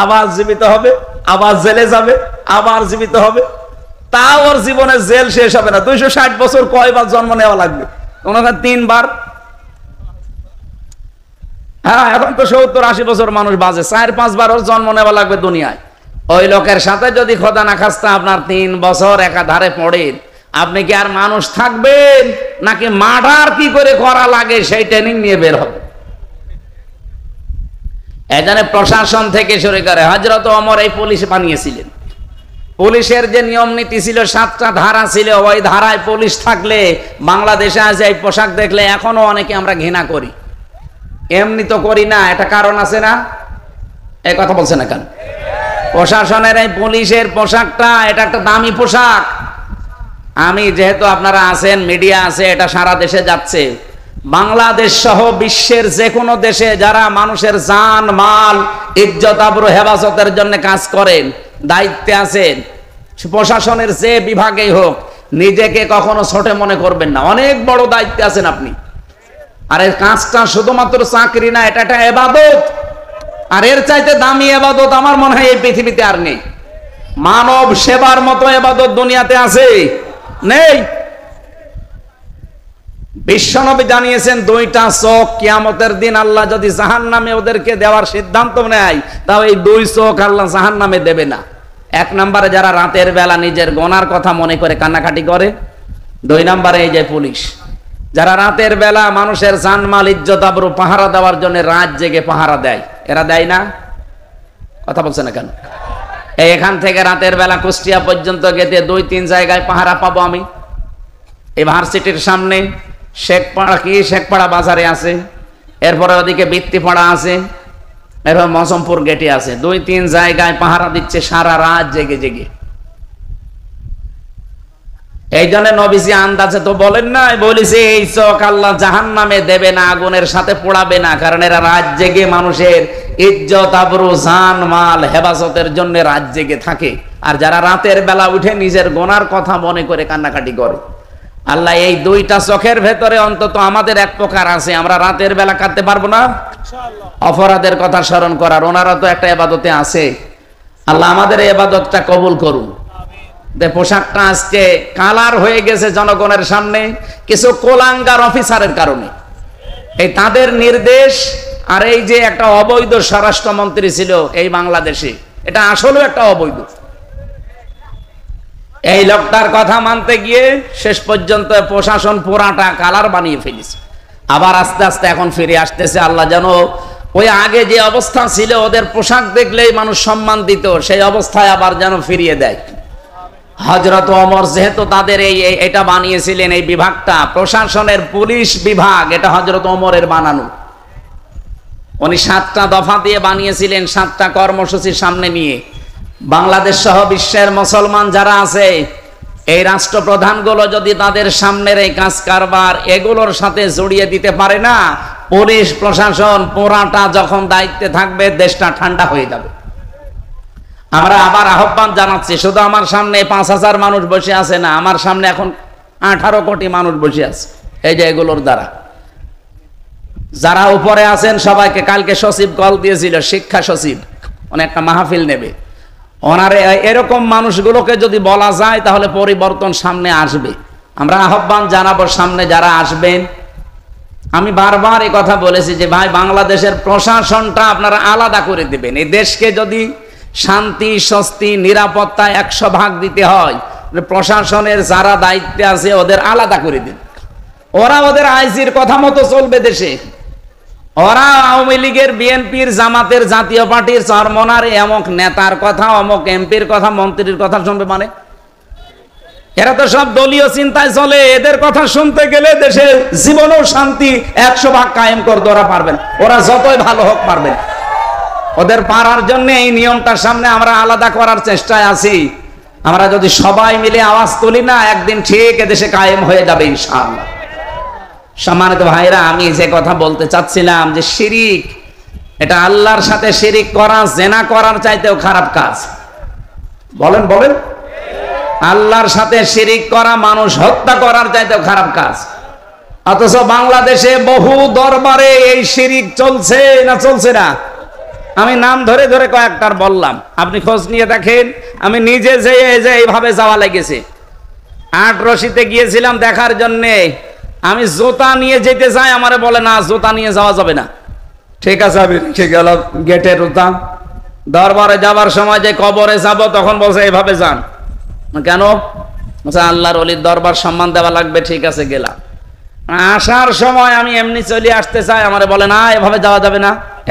আবার জীবিত হবে, আবার জেলে যাবে, আবার জীবিত হবে, তা ওর জীবনে জেল শেষ হবে না। 260 বছর কয়বার জন্ম নেওয়া লাগবে? 3 বার। হ্যাঁ, এখন তো 70-80 বছর মানুষ বাজে, 4-5 বার ওর জন্ম নেওয়া লাগবে দুনিয়ায়। ওই লোকের সাথে যদি খোদা না খাস্তা আপনার 3 বছর একাধারে পড়েন, আপনি কি আর মানুষ থাকবেন, নাকি মার্ডার কি করে করা লাগে সেই ট্রেনিং নিয়ে বের হবে? এখানে প্রশাসন থেকে শুরু করে হযরত ওমর এই পুলিশ বানিয়েছিলেন। পুলিশের যে নিয়ম নীতি ছিল, 7টা ধারা ছিল, ওই ধারায় পুলিশ থাকলে বাংলাদেশে আজ এই পোশাক দেখলে এখনো অনেকে আমরা ঘৃণা করি। এমনি তো করি না, এটা কারণ আছে না? এই কথা বলছে না কেন? প্রশাসনের এই পুলিশের পোশাকটা, এটা একটা দামি পোশাক। আমি যেহেতু আপনারা আছেন, মিডিয়া আছে, এটা সারা দেশে যাচ্ছে, বাংলাদেশ সহ বিশ্বের যে কোনো দেশে যারা মানুষের জান মাল ইজ্জত আবরু হেফাজতের জন্য কাজ করেন, দায়িত্বে আছেন, প্রশাসনের যে বিভাগেই হোক, নিজেকে কখনো ছোট মনে করবেন না। অনেক বড় দায়িত্বে আছেন আপনি। আর এই কাজটা শুধুমাত্র চাকরি না, এটা একটা ইবাদত। আর এর চাইতে দামি ইবাদত আমার মনে হয় এই পৃথিবীতে আর নেই। মানব সেবার মতো ইবাদত দুনিয়াতে আছে? নেই। বিশ্বনবী জানিয়েছেন, দুইটা চোখ কিয়ামতের দিন আল্লাহ যদি জাহান্নামে ওদেরকে দেওয়ার সিদ্ধান্ত নেয়, তাও এই দুই চোখ আল্লাহ জাহান্নামে দেবে না। এক নম্বরে যারা রাতের বেলা নিজের গোনার কথা মনে করে কান্নাকাটি করে, দুই নম্বরে এই যে পুলিশ, যারা রাতের বেলা মানুষের জানমাল ইজ্জত আবরু পাহারা দেওয়ার জন্য রাত জেগে পাহারা দেয়। এরা দেয় না? কথা বলছে না কেন? এখান থেকে রাতের বেলা কুষ্টিয়া পর্যন্ত গেতে 2-3 জায়গায় পাহারা পাবো আমি। এই ভার্সিটির সামনে শেখপাড়া বাজারে আছে, এরপরে ওদিকে বৃত্তিপাড়া আছে, এরপর মজমপুর গেটে আছে। 2-3 জায়গায় পাহারা দিচ্ছে সারা রাত জেগে জেগে। এই জন্য নবীজি আন্দাজে তো বলেন না, বলেছে এই চোখ আল্লাহ জাহান্নামে দেবে না, আগুনের সাথে পোড়াবে না, কারণ এরা রাত জেগে মানুষের ইজ্জত আবরু জান মাল হেফাজতের জন্য রাত জেগে থাকে। আর যারা রাতের বেলা উঠে নিজের গোনার কথা মনে করে কান্নাকাটি করে, আল্লাহ এই দুইটা চোখের ভেতরে অন্তত আমাদের এক প্রকার আছে, আমরা রাতের বেলা কাঁদতে পারবো না অপরাধের কথা স্মরণ করার। ওনারা তো একটা ইবাদতে আছে। আল্লাহ আমাদের এই ইবাদতটা কবুল করুন। পোশাকটা আজকে কালার হয়ে গেছে জনগণের সামনে কিছু কোলাঙ্গার অফিসারের কারণে। এই তাদের নির্দেশ। আর এই যে একটা অবৈধ স্বরাষ্ট্রমন্ত্রী ছিল এই বাংলাদেশে, এটা আসলে একটা অবৈধ। এই লোকটার কথা মানতে গিয়ে শেষ পর্যন্ত প্রশাসন পুরাটা কালার বানিয়ে ফেলেছে। আবার আস্তে আস্তে এখন ফিরে আসতেছে। আল্লাহ যেন ওই আগে যে অবস্থা ছিল, ওদের পোশাক দেখলেই মানুষ সম্মান দিত, সেই অবস্থায় আবার যেন ফিরিয়ে দেয়। হযরত ওমর যেহেতু তাদের এটা বানিয়েছিলেন, এই বিভাগটা প্রশাসনের পুলিশ বিভাগ, এটা হযরত ওমরের বানানো। উনি 7টা দফা দিয়ে বানিয়েছিলেন, 7টা কর্মসূচির সামনে নিয়ে। বাংলাদেশ সহ বিশ্বের মুসলমান যারা আছে, এই রাষ্ট্রপ্রধানগুলো যদি তাদের সামনের এই কাজ কারবার এগুলোর সাথে জড়িয়ে দিতে পারে না, পুলিশ প্রশাসন পুরাটা যখন দায়িত্বে থাকবে, দেশটা ঠান্ডা হয়ে যাবে। আমরা আবার আহ্বান জানাচ্ছি, শুধু আমার সামনে 5000 মানুষ বসে আছে না, আমার সামনে এখন 18 কোটি মানুষ বসে আছে। এই যে এগুলোর দ্বারা যারা উপরে আছেন সবাইকে, কালকে সচিব কল দিয়েছিল, শিক্ষা সচিব, অনেকটা মাহফিল নেবে। ওনারে এরকম মানুষগুলোকে যদি বলা যায়, তাহলে পরিবর্তন সামনে আসবে। আমরা আহ্বান জানাবো সামনে যারা আসবেন। আমি বারবার এই কথা বলেছি যে ভাই, বাংলাদেশের প্রশাসনটা আপনারা আলাদা করে দেবেন। এই দেশকে যদি শান্তি স্বস্তি নিরাপত্তা 100 ভাগ দিতে হয়, প্রশাসনের যারা দায়িত্বে আছে ওদের আলাদা করে দিন। ওরা ওদের আইজির কথা মতো চলবে দেশে। ওরা আওয়ামী লীগের, বিএনপির, জামাতের, জাতীয় পার্টির চরমনার এমক নেতার কথা, অমক এমপির কথা, মন্ত্রীর কথা শুনবে? মানে এরা তো সব দলীয় চিন্তায় চলে। এদের কথা শুনতে গেলে দেশে জীবনেও শান্তি 100 ভাগ কায়েম করতে ওরা পারবেন। ওরা যতই ভালো হোক পারবেন। ওদের পারার জন্য এই নিয়মটার সামনে আমরা আলাদা করার চেষ্টায় আছি। আমরা যদি সবাই মিলে আওয়াজ তুলি না, একদিন ঠিক এদেশে কায়েম হয়ে যাবে ইনশাআল্লাহ। সম্মানিত ভাইরা, আমি যে কথা বলতে চাচ্ছিলাম যে শিরিক, এটা আল্লাহর সাথে শিরিক করা জেনা করার চাইতেও খারাপ কাজ। বলেন বলেন, আল্লাহর সাথে শিরিক করা মানুষ হত্যা করার চাইতেও খারাপ কাজ। অথচ বাংলাদেশে বহু দরবারে এই শিরিক চলছে না চলছে না? আমি নাম ধরে ধরে কয়েকটার বললাম, আপনি খোঁজ নিয়ে দেখেন। আমি নিজে যে এইভাবে যাওয়া লেগেছে। 8 রশিতে গিয়েছিলাম দেখার জন্যে। আমি জুতা নিয়ে যেতে চাই, আমারে বলে না, জুতা নিয়ে যাওয়া যাবে না। ঠিক আছে, আমি রেখে গেল গেটে জুতা। দরবারে যাবার সময় যে কবরে যাব, তখন বলছে এইভাবে যান। কেন? আল্লাহর ওলির দরবার সম্মান দেওয়া লাগবে। ঠিক আছে, গেলাম। আসার সময় আমি এমনি চলে আসতে চাই, আমারে বলে না, এভাবে যাওয়া যাবে না,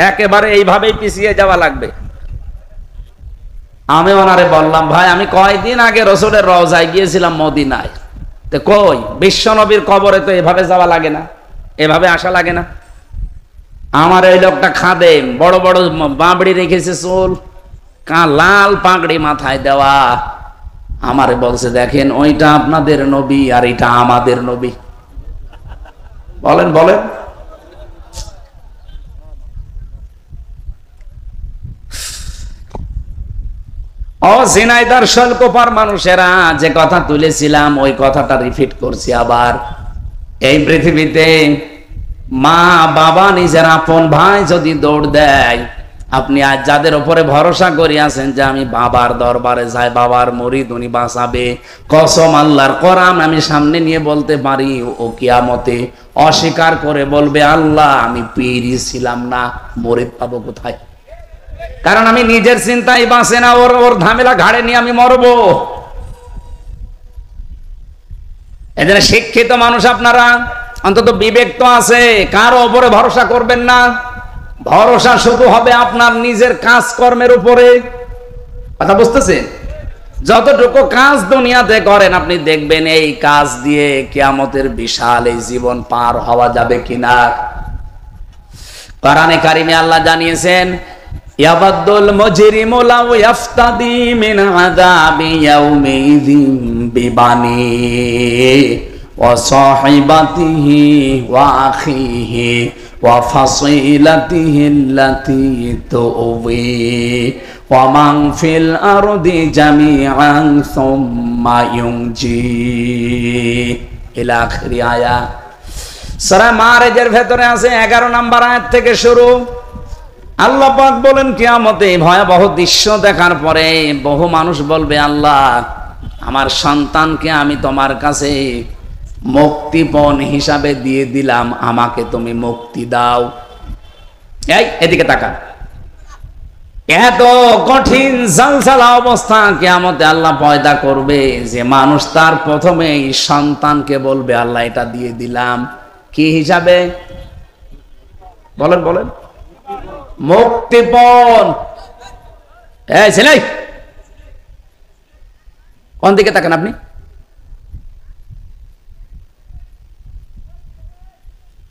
একেবারে এইভাবেই পিছিয়ে যাওয়া লাগবে। আমি ওনারে বললাম, ভাই, আমি কয়দিন আগে রসুলের রওজায় গিয়েছিলাম মদিনায়, তো কই বিশ্ব নবীর কবরে তো এভাবে যাওয়া লাগে না, এভাবে আসা লাগে না। আমার এই লোকটা খাদেম, বড় বড় বাঁবড়ি রেখেছে, চুল, লাল পাগড়ি মাথায় দেওয়া। আমারে বলছে, দেখেন ওইটা আপনাদের নবী আর এটা আমাদের নবী। বলেন বলেন। ও ঝিনাইদহ শৈলকুপার মানুষেরা, যে কথা তুলেছিলাম ওই কথাটা রিপিট করছি আবার। এই পৃথিবীতে মা বাবা নিজের আপন ভাই যদি দৌড় দেয়, আপনি আজ যাদের উপরে ভরসা করে আছেন যে আমি বাবার দরবারে যাই, বাবার মুরিদ, উনি বাঁচাবে, কসম আল্লাহর, কোরআন আমি সামনে নিয়ে বলতে পারি, ও কিয়ামতে অস্বীকার করে বলবে আল্লাহ আমি পীরই ছিলাম না, মুরিদ পাবো কোথায়? কারণ আমি নিজের চিন্তাই বাঁচে না, ওর ঝামেলা ঘাড়ে নিয়ে আমি মরবো। এজন্য শিক্ষিত মানুষ আপনারা, অন্তত বিবেক তো আছে, কারো উপরে ভরসা করবেন না। ভরসা শুধু হবে আপনার নিজের কাজকর্মের উপরে। কথা বুঝতেছেন? যতটুকু কাজ দুনিয়াতে করেন আপনি দেখবেন এই কাজ দিয়ে কিয়ামতের বিশাল এই জীবন পার হওয়া যাবে কিনা। কোরআনে কারিমে আল্লাহ জানিয়েছেন, ইয়াবাদুল মুজরিমু লাউ ইফতাদি মিন আযাবি ইয়াউমিযিন বিবানি ওয়া সাহিবাতিহি ওয়া আখিহি ওয়া ফাসিলাতিহি আল্লাতী তুওয়ি ওয়া মান ফিল আরদি জামিআন সুম্মা ইউনজি ইলা আখিরি আয়াত। সূরা মারিজের ভেতরে আছে 11 নম্বর আয়াত থেকে শুরু। আল্লাহ পাক বলেন, কিয়ামতে ভয়াবহ দৃশ্য দেখার পরে বহু মানুষ বলবে, আল্লাহ আমার সন্তানকে আমি তোমার কাছে মুক্তিপণ হিসাবে দিয়ে দিলাম, আমাকে তুমি মুক্তি দাও। এই এদিকে তাকান, এত কঠিন জালজালা অবস্থা কিয়ামতে আল্লাহ পয়দা করবে যে মানুষ তার প্রথমে সন্তানকে বলবে আল্লাহ এটা দিয়ে দিলাম। কি হিসাবে? বলেন বলেন। মুক্তিপণ। এই ছেলে, কোন দিকে তাকান আপনি?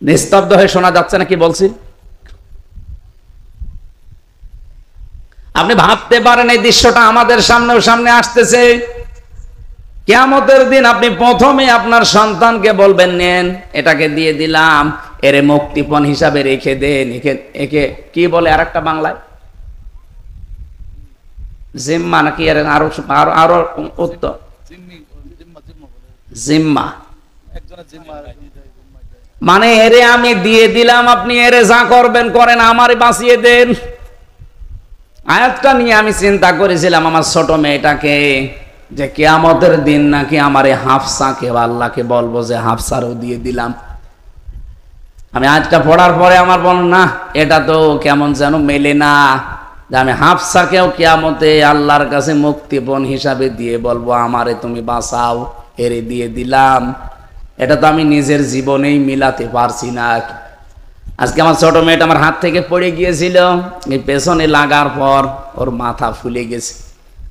নিস্তব্ধ হয়ে শোনা যাচ্ছে না কি বলছি? আপনি ভাবতে পারেন এই দৃশ্যটা আমাদের সামনে আসতেছে। কিয়ামতের দিন আপনি প্রথমে আপনার সন্তানকে বলবেন, নেন এটাকে দিয়ে দিলাম, এরে মুক্তিপণ হিসাবে রেখে দেন। একে কি বলে আরেকটা বাংলায়? জিম্মা নাকি আরো উত্তর? জিম্মা। মানে এরে আমি দিয়ে দিলাম, আপনি এরে যা করবেন করেন, আমারে বাঁচিয়ে দেন। আয়াতটা নিয়ে আমি চিন্তা করেছিলাম আমার ছোট মেয়েটাকে, যে কিয়ামতের দিন নাকি আমারে হাফসাকে আল্লাহকে বলবো যে হাফসারও দিয়ে দিলাম। আমি আজটা পড়ার পরে আমার বল না, এটা তো কেমন যেন মেলে না, যে আমি হাফসাকেও কিয়ামতে আল্লাহর কাছে মুক্তিপণ হিসাবে দিয়ে বলবো আমারে তুমি বাঁচাও, এরে দিয়ে দিলাম। এটা তো আমি নিজের জীবনেই মিলাতে পারছি না। আজকে আমার ছোট মেয়েটা আমার হাত থেকে পড়ে গিয়েছিল, এই পেছনে লাগার পর ওর মাথা ফুলে গেছে।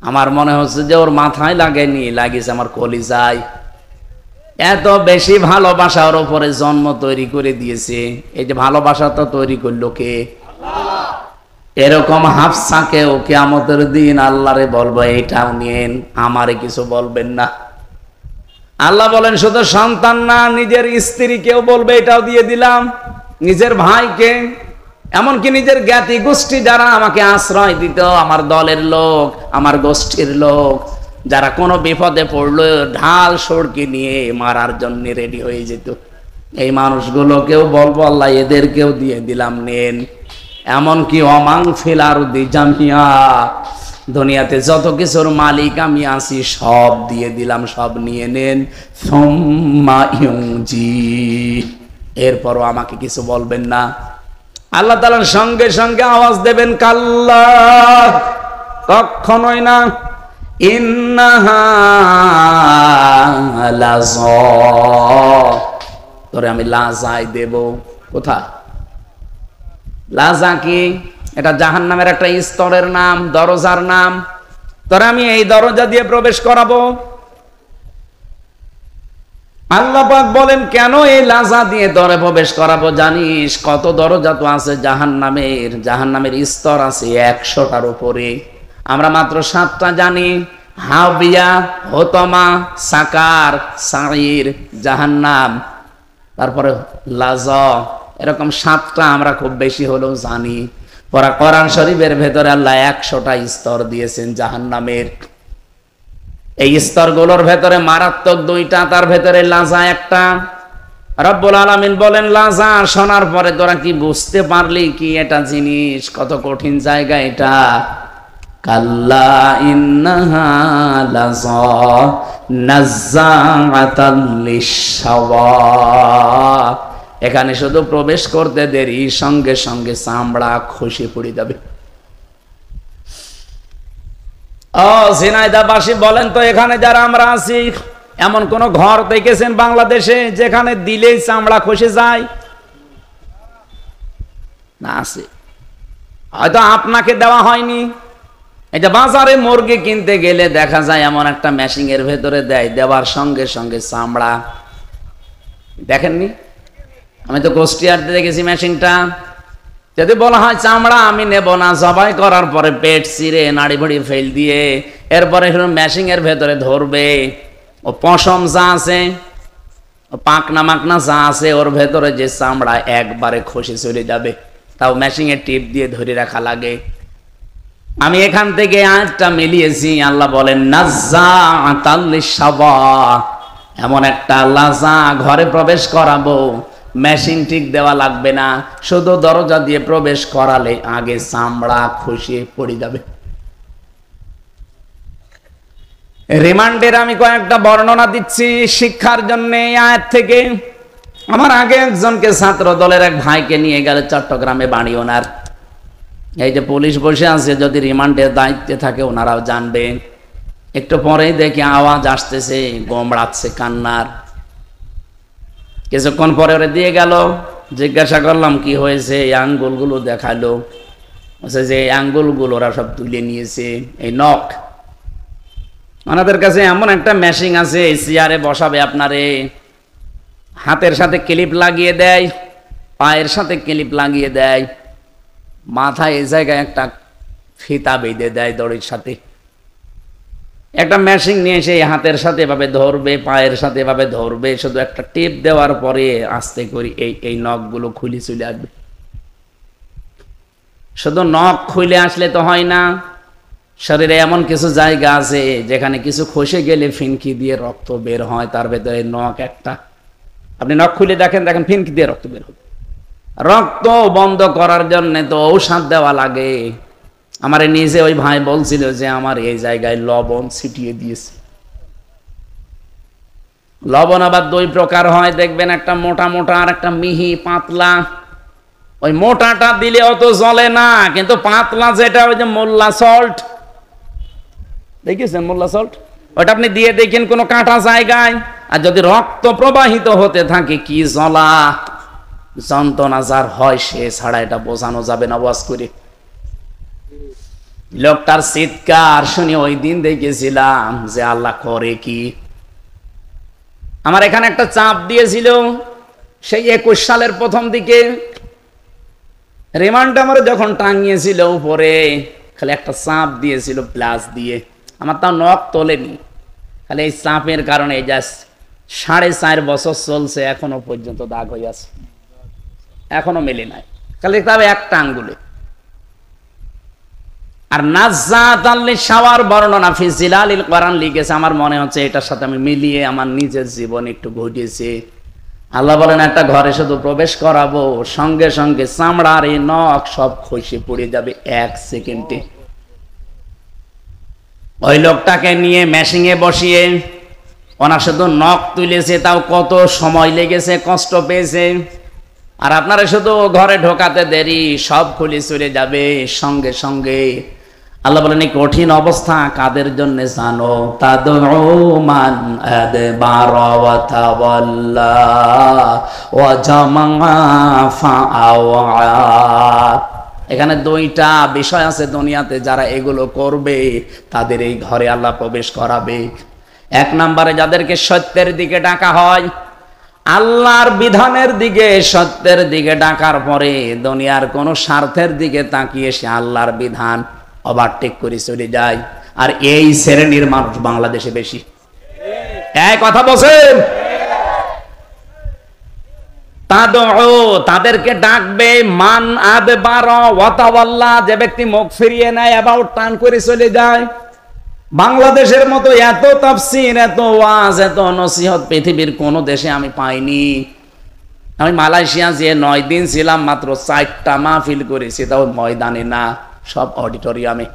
আমার মনে হচ্ছে যে ওর মাথায় লাগেনি, লাগিয়েছে আমার কলিজায়। এত বেশি ভালোবাসা ওর উপরে জন্ম তৈরি করে দিয়েছে। এই যে ভালোবাসা তো তৈরি করলো কে? এরকম হাফসাকেও কিয়ামতের দিন আল্লাহরে বলবো এইটাও নিয়েন, আমারে কিছু বলবেন না। আল্লাহ বলেন শুধু সন্তান না, নিজের স্ত্রীকেও বলবে এটাও দিয়ে দিলাম, নিজের ভাইকে, এমনকি নিজের জ্ঞাতি গোষ্ঠী যারা আমাকে আশ্রয় দিত, আমার দলের লোক, আমার গোষ্ঠীর লোক, যারা কোনো বিপদে পড়লো ঢাল সড়কি নিয়ে মারার জন্য রেডি হয়ে যেত, এই মানুষগুলোকেও বলবো আল্লাহ এদেরকেও দিয়ে দিলাম, নেন। এমনকি অমাং ফিল আরদি জামিয়া, দুনিয়াতে যত কিছুর মালিক আমি আছি সব দিয়ে দিলাম, সব নিয়ে নেন। সুম্মা ইউনজি, এরপরও আমাকে কিছু বলবেন না। আল্লাহ তাআলার সঙ্গে সঙ্গে আওয়াজ দেবেন কাল্লা, কখনোই না। ইন্নাহা লাযা, তোরে আমি লাজাই দেব। কোথায়? লাজা কি? এটা জাহান্নামের একটা স্তরের নাম, দরজার নাম। তোরে আমি এই দরজা দিয়ে প্রবেশ করাবো। আল্লাহ পাক বলেন কেন এই লাজা দিয়ে দরে প্রবেশ করাবো জানিস? কত দরজা তো আছে জাহান্নামের, জাহান্নামের স্তর আছে 100টার উপরে। আমরা মাত্র 7টা জানি, হাবিয়া, হোতমা, সাকার, সাঈর, জাহান্নাম। তারপরে লাজ, এরকম 7টা আমরা খুব বেশি হলেও জানি। পরা কোরআন শরীফের ভেতরে আল্লাহ 100টা স্তর দিয়েছেন জাহান্নামের। এই স্তরগুলোর ভেতরে মারাত্মক 2টা, তার ভেতরে লাজা একটা। রব্বুল আলামিন বলেন, লাজা শোনার পরে তোরা কি বুঝতে পারলি কি এটা জিনিস, কত কঠিন জায়গা এটা? কাল্লা ইন্নাহা লাযা নাযাআতাল লিশাওয়া। এখানে শুধু প্রবেশ করতে দেরি, সঙ্গে সঙ্গে চামড়া খসে পড়ে যাবে। ও ঝিনাইদহবাসী বলেন তো, এখানে যারা আমরা আছি, এমন কোন ঘর দেখেছেন বাংলাদেশে যেখানে দিলেই চামড়া খসে যায়? না, আছে। হয়তো আপনাকে দেওয়া হয়নি। এটা বাজারে মুরগি কিনতে গেলে দেখা যায় এমন একটা মেশিং এর ভেতরে দেয়, দেওয়ার সঙ্গে সঙ্গে চামড়া। দেখেননি? আমি তো কুষ্টিয়াতে দেখেছি মেশিনটা। যদি বলা হয় চামড়া আমি নেব না, জবাই করার পরে পেট চিরে নাড়ি ভুড়ি ফেল দিয়ে এরপরে মেশিং এর ভেতরে ধরবে। ও পশম যা আছে, পাকনা মাকনা যা আছে, ওর ভেতরে যে চামড়া একবারে খসে চলে যাবে, তাও মেশিং এর টিপ দিয়ে ধরে রাখা লাগে। আমি এখান থেকে আয়াতটা মিলিয়েছি। আল্লাহ বলেন নাযাআতাল লিশাওয়া, এমন একটা লাজা ঘরে প্রবেশ করাবো, মেশিন ঠিক দেওয়া লাগবে না, শুধু দরজা দিয়ে প্রবেশ করালে আগে চামড়া খসে পড়ে যাবে। রিমান্ডের আমি কয়েকটা বর্ণনা দিচ্ছি শিক্ষার জন্য আয়াত থেকে। আমার আগে একজনকে ছাত্র দলের এক ভাইকে নিয়ে গেল চট্টগ্রামে বাড়ি ওনার। এই যে পুলিশ বসে আছে, যদি রিমান্ডের দায়িত্বে থাকে ওনারাও জানবে। একটু পরেই দেখি আওয়াজ আসতেছে, গোমড়াচ্ছে কান্নার। কিছুক্ষণ পরে ওরে দিয়ে গেল, জিজ্ঞাসা করলাম কি হয়েছে, এই আঙ্গুলগুলো দেখালো। যে এই আঙ্গুলগুলো ওরা সব তুলে নিয়েছে, এই নখ। ওনাদের কাছে এমন একটা মেশিন আছে, চেয়ারে বসাবে আপনারে, হাতের সাথে ক্লিপ লাগিয়ে দেয়, পায়ের সাথে ক্লিপ লাগিয়ে দেয়, মাথায় এই জায়গায় একটা ফিতা বেঁধে দেয় দড়ির সাথে। একটা মেশিন নিয়ে এসে হাতের সাথে এভাবে ধরবে, পায়ের সাথে এভাবে ধরবে, শুধু একটা টিপ দেওয়ার পরে আস্তে করে এই নখগুলো খুলে চলে আসবে। শুধু নখ খুলে আসলে তো হয় না, শরীরে এমন কিছু জায়গা আছে যেখানে কিছু খসে গেলে ফিনকি দিয়ে রক্ত বের হয়, তার ভেতরে নখ একটা। আপনি নখ খুলে দেখেন, দেখেন ফিনকি দিয়ে রক্ত বের হবে। রক্ত বন্ধ করার জন্য তো ঔষধ দেওয়া লাগে। আমার নিজে ওই ভাই বলছিল যে আমার এই জায়গায় লবণ ছিটিয়ে দিয়েছে। লবণ আবার 2 প্রকার হয় দেখবেন, একটা মোটা মোটা আর একটা মিহি পাতলা। ওই মোটাটা দিলে অত জ্বলে না, কিন্তু পাতলা যেটা ওই যে মোল্লা সল্ট, দেখেছেন মোল্লা সল্ট, ওটা আপনি দিয়ে দেখেন কোনো কাঁটা জায়গায়, আর যদি রক্ত প্রবাহিত হতে থাকে কি জ্বলা যন্ত্রণা যার হয়, সে ছাড়া এটা বোঝানো যাবে না ওয়াজ করে। লোকটার চিৎকার শুনে ওই দিন দেখেছিলাম যে আল্লাহ করে কি। আমার এখানে একটা চাপ দিয়েছিল সেই 21 সালের প্রথম দিকে। রিমান্ড আমার যখন টাঙিয়েছিল উপরে, খালি একটা চাপ দিয়েছিল প্লাস দিয়ে, আমার তাও নখ তোলেনি, খালি এই চাপের কারণে এই যা 4.5 বছর চলছে, এখনো পর্যন্ত দাগ হয়ে আছে, এখনো মেলে নাই, খালি তবে একটা আঙ্গুলে। আর নাযাআতাল লিশাওয়ার বর্ণনা ফি জিলালিল কোরআন লিখেছে, আমার মনে হচ্ছে এটার সাথে আমি মিলিয়ে আমার নিজের জীবন একটু ঘটিয়েছি। আল্লাহ বলেন একটা ঘরে শুধু প্রবেশ করাবো, সঙ্গে সঙ্গে চামড়ার এই নখ সব খসে পড়ে যাবে 1 সেকেন্ডে। ওই লোকটাকে নিয়ে মেশিনে বসিয়ে ওনার শুধু নখ তুলেছে, তাও কত সময় লেগেছে, কষ্ট পেয়েছে। আর আপনারা শুধু ঘরে ঢোকাতে দেরি, সব খুলে চলে যাবে সঙ্গে সঙ্গে। আল্লাহ বলেন এই কঠিন অবস্থা কাদের জন্য জানো? তাদউ মান আদবারা ওয়া তাওয়াল্লা ওয়া জামা ফাআওয়া। এখানে 2টা বিষয় আছে দুনিয়াতে, যারা এগুলো করবে তাদের এই ঘরে আল্লাহ প্রবেশ করাবে। 1 নম্বরে যাদেরকে সত্যের দিকে ডাকা হয়, আল্লাহর বিধানের দিকে, সত্যের দিকে ডাকার পরে দুনিয়ার কোন স্বার্থের দিকে তাকিয়ে সে আল্লাহর বিধান ওভারটেক করে চলে যায়। আর এই শ্রেণীর মানুষ বাংলাদেশে বেশি। এক কথা বলছেন, তাদেরকে ডাকবে মান আদবার ওয়া তাওয়াল্লা, যে ব্যক্তি মুখ ফিরিয়ে নেয়, অ্যাবাউট টার্ন করে চলে যায়। বাংলাদেশের মতো এত তাফসীর, এত ওয়াজ, এত নসিহত পৃথিবীর কোন দেশে আমি পাইনি। আমি মালয়েশিয়া যে 9 দিন ছিলাম, মাত্র 4টা মাহফিল করেছি, তাও ময়দানে না, সব অডিটোরিয়ামে।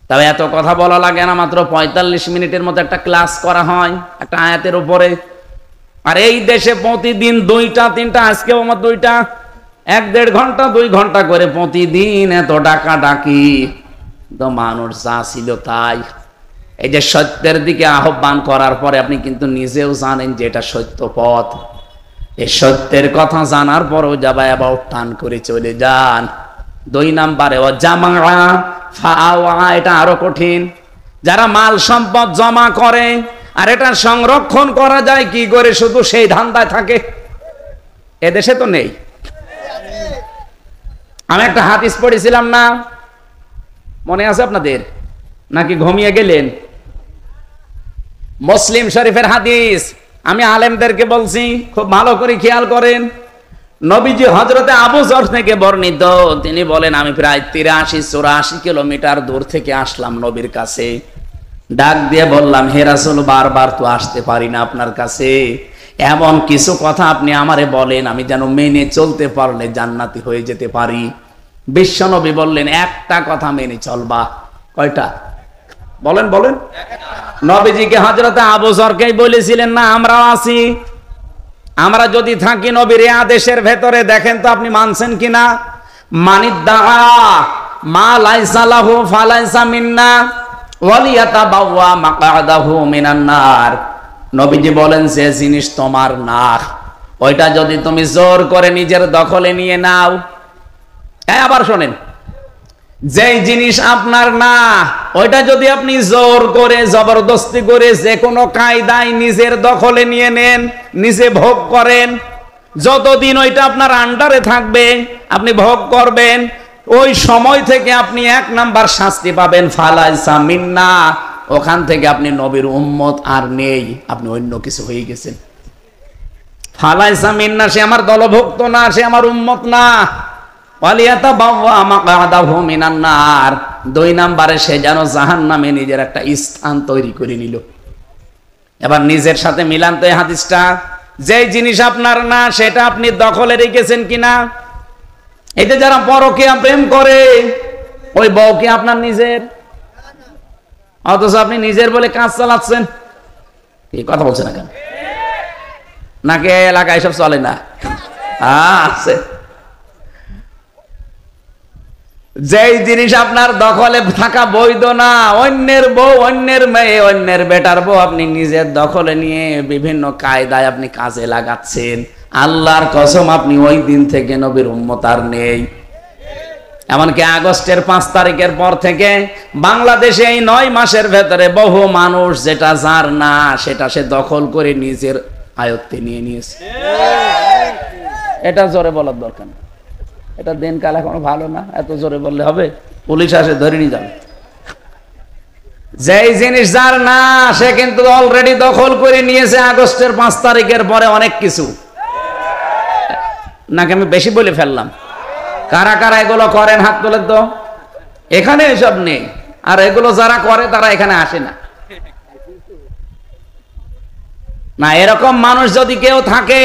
তবে এত কথা বলা লাগে না, মাত্র 45 মিনিটের মতো একটা ক্লাস করা হয় একটা আয়াতের উপরে। আর এই দেশে প্রতিদিন 2টা 3টা, আজকেও আমার 2টা, 1-1.5 ঘন্টা 2 ঘন্টা করে প্রতিদিন এত ডাকা ডাকি। তো মানুষ যা ছিল তাই। এই যে সত্যের দিকে আহ্বান করার পরে আপনি কিন্তু নিজেও জানেন যে এটা সত্য পথ। এই সত্যের কথা জানার পরেও যাবা অ্যাবাউট টান করে চলে যান। 2 নাম্বারে ও জামা ফাওয়া, এটা আরো কঠিন। যারা মাল সম্পদ জমা করে আর এটা সংরক্ষণ করা যায় কি করে, শুধু সেই ধান্দায় থাকে। এদেশে তো নেই। আমি একটা হাদিস পড়েছিলাম না, মনে আছে আপনাদের নাকি ঘুমিয়ে গেলেন? মুসলিম শরীফের হাদিস, আমি আলেমদেরকে বলছি, খুব ভালো করে খেয়াল করেন। নবীজি হযরতে আবু যর থেকে বর্ণিত, তিনি বলেন আমি প্রায় 83-84 কিলোমিটার দূর থেকে আসলাম নবীর কাছে। ডাক দিয়ে বললাম, হে রাসূল, বারবার তো আসতে পারি না আপনার কাছে, এমন কিছু কথা আপনি আমারে বলেন আমি যেন মেনে চলতে পারলে জান্নাতি হয়ে যেতে পারি। বিশ্বনবী বললেন, একটা কথা মেনে চলবা। কয়টা? বলেন বলেন। নবীজিকে হযরতে আবু যরকেই বলেছিলেন না আমরাও আছি। আমরা যদি থাকি নবীর এই আদেশের ভেতরে, দেখেন তো আপনি মানছেন কিনা। মানিদ্দা মা লাইসা লাহু ফালাইসা মিন্না ওয়ালিয়াতাবাওয়া মাকআদাহু মিনান নার। নবীজি বলেন, যে জিনিস তোমার না, ওইটা যদি তুমি জোর করে নিজের দখলে নিয়ে নাও। আবার শোনেন, যে জিনিস আপনার না, ওইটা যদি আপনি জোর করে জবরদস্তি করে যে কোনো কায়দায় নিজের দখলে নিয়ে নেন, নিজে ভোগ করেন, যতদিন ওইটা আপনার আন্ডারে থাকবে আপনি ভোগ করবেন, ওই সময় থেকে আপনি 1 নাম্বার শাস্তি পাবেন, ফালাইসা মিন্না। ওখান থেকে আপনি নবীর উম্মত আর নেই, আপনি অন্য কিছু হয়ে গেছেন। ফালাইসা মিন্না, সে আমার দলভুক্ত না, সে আমার উম্মত না। ওয়ালিয়াতাবাওয়া মাকআদাহু মিনান নার, 2 নাম্বারে সে যেন জাহান্নামে নিজের একটা স্থান তৈরি করে নিল। এবার নিজের সাথে মিলান তো এই হাদিসটা। যে জিনিস আপনার না, সেটা আপনি দখলে রেখেছেন কিনা। এতে যারা পরকীয়া প্রেম করে, ওই বউ কি আপনার নিজের? অথচ আপনি নিজের বলে কাজ চালাচ্ছেন। কি কথা বলছেন না কেন? নাকি এলাকায় সব চলে না? আছে। যেই জিনিস আপনার দখলে থাকা বৈধ না, অন্যের বউ, অন্যের মেয়ে, অন্যের বেটার বউ আপনি নিজের দখলে নিয়ে বিভিন্ন কায়দায় আপনি কাজে লাগাচ্ছেন। আল্লাহর কসম, আপনি ওই দিন থেকে নবীর উম্মত আর নেই। এমনকি আগস্টের 5 তারিখের পর থেকে বাংলাদেশে এই 9 মাসের ভেতরে বহু মানুষ যেটা যার না, সেটা সে দখল করে নিজের আয়ত্তে নিয়ে নিয়েছে। এটা জোরে বলার দরকার না, এটা দিনকাল এখনো ভালো না, এত জোরে বললে হবে, পুলিশ আসে ধরে নিয়ে যাবে। যেই জিনিস যার না, সে কিন্তু অলরেডি দখল করে নিয়েছে আগস্টের 5 তারিখের পরে অনেক কিছু। নাকি আমি বেশি বলে ফেললাম? কারা কারা এগুলো করেন হাত তোলেন তো। এখানে এসব নেই, আর এগুলো যারা করে তারা এখানে আসে না। না, এরকম মানুষ যদি কেউ থাকে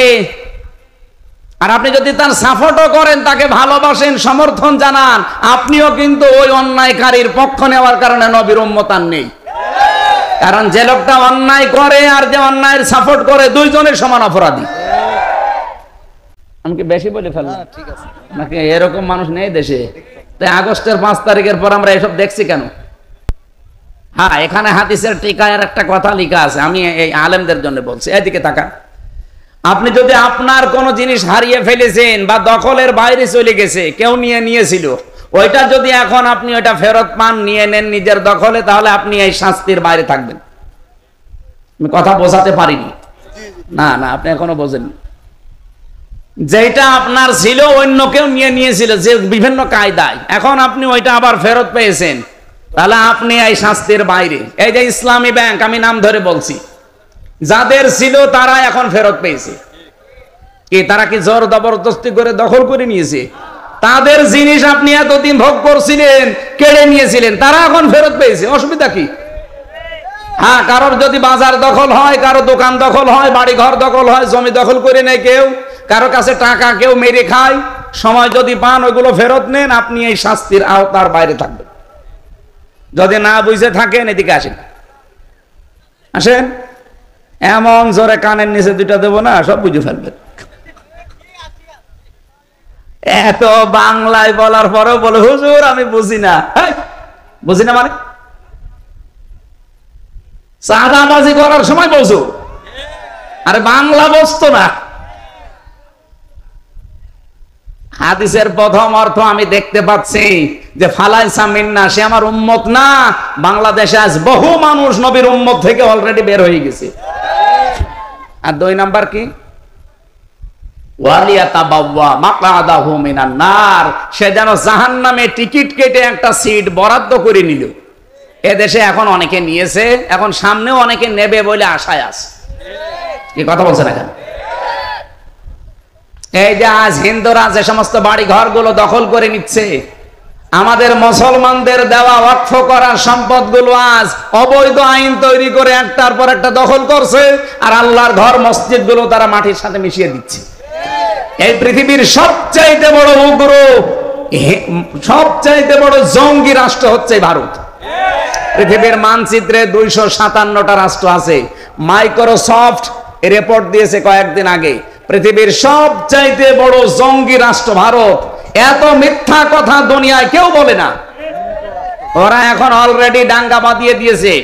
আর আপনি যদি তার সাপোর্টও করেন, তাকে ভালোবাসেন, সমর্থন জানান, আপনিও কিন্তু ওই অন্যায়কারীর পক্ষ নেওয়ার কারণে নবীর উম্মত আর নেই। কারণ যে লোকটা অন্যায় করে আর যে অন্যায়ের সাপোর্ট করে, দুইজনের সমান অপরাধী। আমি কি বেশি বলে ফেললাম? ঠিক আছে, নাকি এরকম মানুষ নেই দেশে? তাই আগস্টের 5 তারিখের পর আমরা এসব দেখছি কেন? হ্যাঁ, এখানে হাদিসের টিকায় একটা কথা লেখা আছে, আমি এই আলেমদের জন্য বলছি। এদিকে তাকা। আপনি যদি আপনার কোন জিনিস হারিয়ে ফেলেছেন বা দখলের বাইরে চলে গেছে, কেউ নিয়েছিল, ওইটা যদি এখন আপনি ওইটা ফেরত পান, নিয়ে নেন নিজের দখলে, তাহলে আপনি এই শাস্তির বাইরে থাকবেন। আমি কথা বোঝাতে পারিনি? না না, আপনি এখনো বোঝেননি। যেটা আপনার ছিল অন্য কেউ নিয়েছিল, যে বিভিন্ন কায়দায়, এখন আপনি ওইটা আবার ফেরত পেয়েছেন, তাহলে আপনি এই শাস্তির বাইরে। এই যে ইসলামী ব্যাংক, আমি নাম ধরে বলছি, যাদের ছিল তারা এখন ফেরত পেয়েছে। কি তারা কি জোর জবরদস্তি করে দখল করে নিয়েছে? তাদের জিনিস আপনি এতদিন ভোগ করছিলেন, কেড়ে নিয়েছিলেন, তারা এখন ফেরত পেয়েছে, অসুবিধা কি? হ্যাঁ, কারোর যদি বাজার দখল হয়, কারো দোকান দখল হয়, বাড়ি ঘর দখল হয়, জমি দখল করে নেয় কেউ, কারো কাছে টাকা কেউ মেরে খায়, সময় যদি পান ওইগুলো ফেরত নেন, আপনি এই শাস্তির আওতার বাইরে থাকবেন। যদি না বুঝে থাকেন এদিকে আসেন, আসেন, এমন জোরে কানের নিচে দুইটা দেবো না, সব বুঝে ফেলবেন। এত বাংলায় বলার পরেও বলে হুজুর আমি বুঝি না। বুঝি না মানে চাঁদাবাজি করার সময় বলছো, আরে বাংলা বসতো না। হাদিসের প্রথম অর্থ আমি দেখতে পাচ্ছি যে ফালাইসা মিন্না, সে আমার উম্মত না। বাংলাদেশে আজ বহু মানুষ নবীর উম্মত থেকে অলরেডি বের হয়ে গেছে। আর 2 নাম্বার কি? ওয়ালিয়াতাবাওয়া মাকআদাহু মিনান নার, সে যেন জাহান্নামে টিকিট কেটে একটা সিট বরাদ্দ করে নিল। এদেশে এখন অনেকে নিয়েছে, এখন সামনেও অনেকে নেবে বলে আশায় আছে। কি কথা বলছেন এখন? এই যে আজ হিন্দুরা যে সমস্ত বাড়ি ঘরগুলো দখল করে নিচ্ছে, আমাদের মুসলমানদের দেওয়া ওয়াকফ করা সম্পদগুলো আজ অবৈধ আইন তৈরি করে একটার পর একটা দখল করছে, আর আল্লাহর ঘর মসজিদগুলো তারা মাটির সাথে মিশিয়ে দিচ্ছে। এই পৃথিবীর সবচাইতে বড় উগ্র, সবচাইতে বড় জঙ্গি রাষ্ট্র হচ্ছে ভারত। পৃথিবীর মানচিত্রে 257টা রাষ্ট্র আছে। মাইক্রোসফট রিপোর্ট দিয়েছে কয়েকদিন আগে, পৃথিবীর সবচাইতে বড় জঙ্গি রাষ্ট্র ভারত। এত মিথ্যা কথা দুনিয়ায় কেউ বলে না। ওরা এখন অলরেডি দাঙ্গা বাঁধিয়ে দিয়েছে,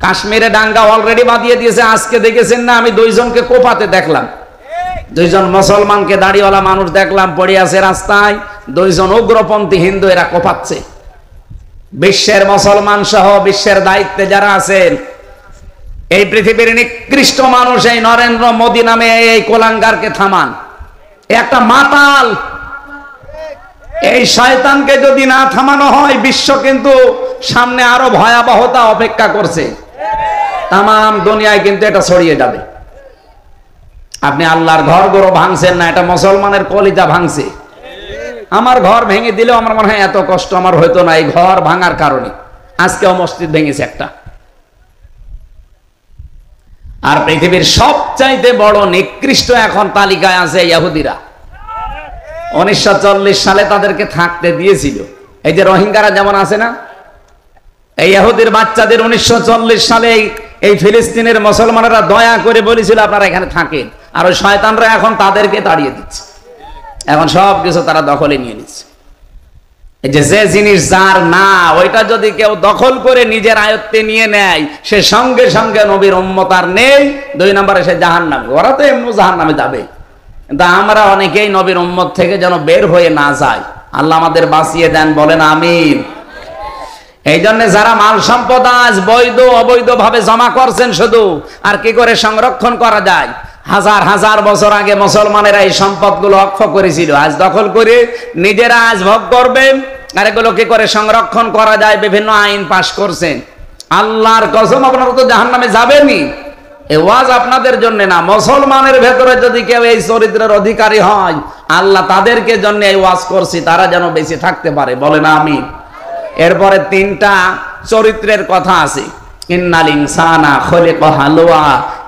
কাশ্মীরে দাঙ্গা অলরেডি বাঁধিয়ে দিয়েছে। আজকে দেখেছেন না, আমি 2 জনকে কোপাতে দেখলাম, 2 জন মুসলমানকে দাড়িওয়ালা মানুষ দেখলাম পড়ে আছে রাস্তায়, 2 জন উগ্রপন্থী হিন্দু এরা কোপাচ্ছে। বিশ্বের মুসলমান সহ বিশ্বের দায়িত্বে যারা আছেন, এই পৃথিবীর নিকৃষ্ট মানুষ এই নরেন্দ্র মোদী নামে এই কোলাঙ্গারকে থামান। একটা মাতাল, এই শয়তানকে যদি না থামানো হয়, বিশ্ব কিন্তু সামনে আরো ভয়াবহতা অপেক্ষা করছে। তামাম দুনিয়ায় কিন্তু এটা ছড়িয়ে যাবে। আপনি আল্লাহর ঘরগুলো ভাঙছেন না, এটা মুসলমানের কলিজা ভাঙছে। আমার ঘর ভেঙে দিলেও আমার মনে হয় এত কষ্ট আমার হইতো না এই ঘর ভাঙার কারণে। আজকেও মসজিদ ভেঙেছে একটা। আর পৃথিবীর সবচাইতে বড় নিকৃষ্ট এখন তালিকায় আছে ইহুদিরা। 1940 সালে তাদেরকে থাকতে দিয়েছিল। এই যে রোহিঙ্গারা যেমন আছে না, এই ইহুদির বাচ্চাদের 1940 সালে এই ফিলিস্তিনের মুসলমানেরা দয়া করে বলেছিল আপনারা এখানে থাকেন, আর ওই শয়তানরা এখন তাদেরকে তাড়িয়ে দিচ্ছে। এখন সব কিছু তারা দখলে নিয়ে নিচ্ছে। এই যে জিনিস যার না, ওইটা যদি কেউ দখল করে নিজের আয়ত্তে নিয়ে নেয়, সে সঙ্গে সঙ্গে নবীর উম্মত আর নেই। 2 নম্বরে সে জাহান্নামে। ওরা তো এমনি জাহান্নামে যাবে, কিন্তু আমরা অনেকেই নবীর উম্মত থেকে যেন বের হয়ে না যায়। আল্লাহ আমাদের বাঁচিয়ে দেন, বলেন আমিন। এই জন্য যারা মাল সম্পদ আজ বৈধ অবৈধ ভাবে জমা করছেন শুধু, আর কি করে সংরক্ষণ করা যায়? হাজার হাজার বছর আগে মুসলমানেরা এই সম্পদগুলো অক্ষ করেছিল, আজ দখল করে নিজেরা আজ ভোগ করবেন। আর এগুলো কি করে সংরক্ষণ করা যায় বিভিন্ন আইন পাশ করছেন। আল্লাহর কসম, আপনারা তো জাহান্নামে যাবেনই। এই ওয়াজ আপনাদের জন্য না, মুসলমানের ভেতরে যদি কেউ এই চরিত্রের অধিকারী হয়, আল্লাহ তাদেরকে জন্য এই ওয়াজ করছি, তারা যেন বেঁচে থাকতে পারে, বলেন আমিন। এরপরে 3টা চরিত্রের কথা আছে। ইন্নাল ইনসানা খুলিকা হালুয়া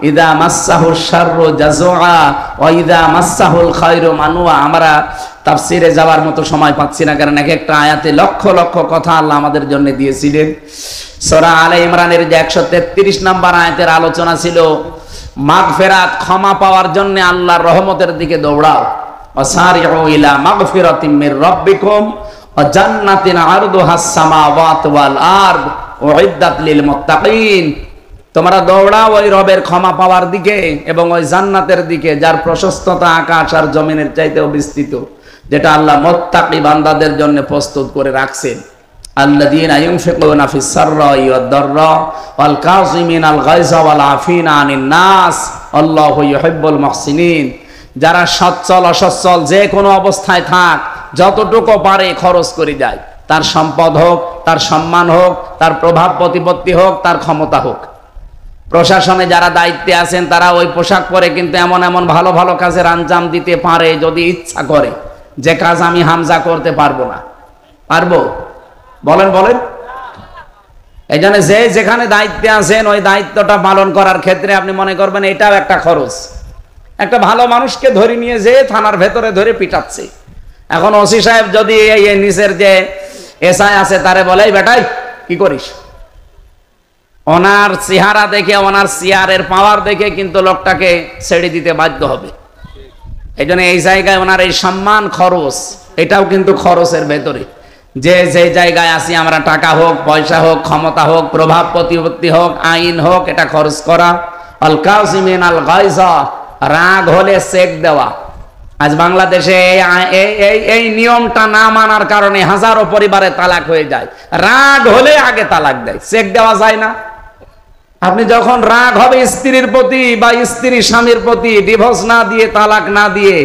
ইযা মাসসাহুশ শাররু জাযুআ ওয়া ইযা মাসসাহুল খায়রু মানুয়া। আমরা তাফসীরে যাওয়ার মতো সময় পাচ্ছি না, কারণ এক একটা আয়াতে লক্ষ লক্ষ কথা আল্লাহ আমাদের জন্য দিয়েছিলেন। সূরা আলে ইমরানের যে 133 নম্বর আয়াতের আলোচনা ছিল মাগফিরাত, ক্ষমা পাওয়ার জন্য আল্লাহর রহমতের দিকে দৌড়াও। ওয়াসারিউ ইলা মাগফিরাতিম মির রাব্বিকুম ওয়া জান্নাতিন আরদুহাস সামাওয়াতু ওয়াল আরদ উইদ্দাত লিল মুত্তাকিন। তোমরা দৌড়াও ওই রবের ক্ষমা পাওয়ার দিকে এবং ওই জান্নাতের দিকে, যার প্রশস্ততা আকাশ আর জমিনের চাইতেও বিস্তৃত, যেটা আল্লাহ মুত্তাকি বান্দাদের জন্য প্রস্তুত করে রাখছেন। আল্লাযীনা ইউনফিকুনা ফিস সাররাই ওয়াদ দাররা ওয়াল কাযিমিনাল গায়যা ওয়াল আফিনা আনিন নাস আল্লাহু ইউহিব্বুল মুহসিনিন। যারা সচ্ছল অসচ্ছল যে কোনো অবস্থায় থাক, যতটুকু পারে খরচ করে যায়, তার সম্পদ হোক, তার সম্মান হোক, তার প্রভাব প্রতিপত্তি হোক, তার ক্ষমতা হোক, প্রশাসনে যারা দায়িত্বে আছেন তারা ওই পোশাক পরে কিন্তু এমন এমন ভালো ভালো কাজের আঞ্জাম দিতে পারে যদি ইচ্ছা করে, যে কাজ আমি হামজা করতে পারবো না। পারবো? বলেন বলেন। এই জন্য যে যেখানে দায়িত্বে আছেন ওই দায়িত্বটা পালন করার ক্ষেত্রে আপনি মনে করবেন এটাও একটা খরচ। একটা ভালো মানুষকে ধরে নিয়ে যে থানার ভেতরে ধরে পিটাচ্ছে, এখন ওসি সাহেব যদি এই নিচের যে এসআই আছে তারে বলে, বেটাই কি করিস, ওনার চেহারা দেখে ওনার চেয়ারের পাওয়ার দেখে কিন্তু লোকটাকে ছেড়ে দিতে বাধ্য হবে। এই জন্য এই জায়গায় ওনার এই সম্মান খরচ, এটাও কিন্তু খরচের ভেতরে। যে যে জায়গায় আছি আমরা, টাকা হোক, পয়সা হোক, ক্ষমতা হোক, প্রভাব প্রতিপত্তি হোক, আইন হোক, এটা খরচ করা। আল কাযিমিন আল গায়যা, রাগ হলে চেক দেওয়া। আজ বাংলাদেশে এই নিয়মটা না মানার কারণে হাজারো পরিবারে তালাক হয়ে যায়। রাগ হলে আগে তালাক দেয়, চেক দেওয়া যায় না। আপনি যখন রাগ হবে স্ত্রীর প্রতি বা স্ত্রী স্বামীর প্রতি, ডিভোর্স না দিয়ে, তালাক না দিয়ে,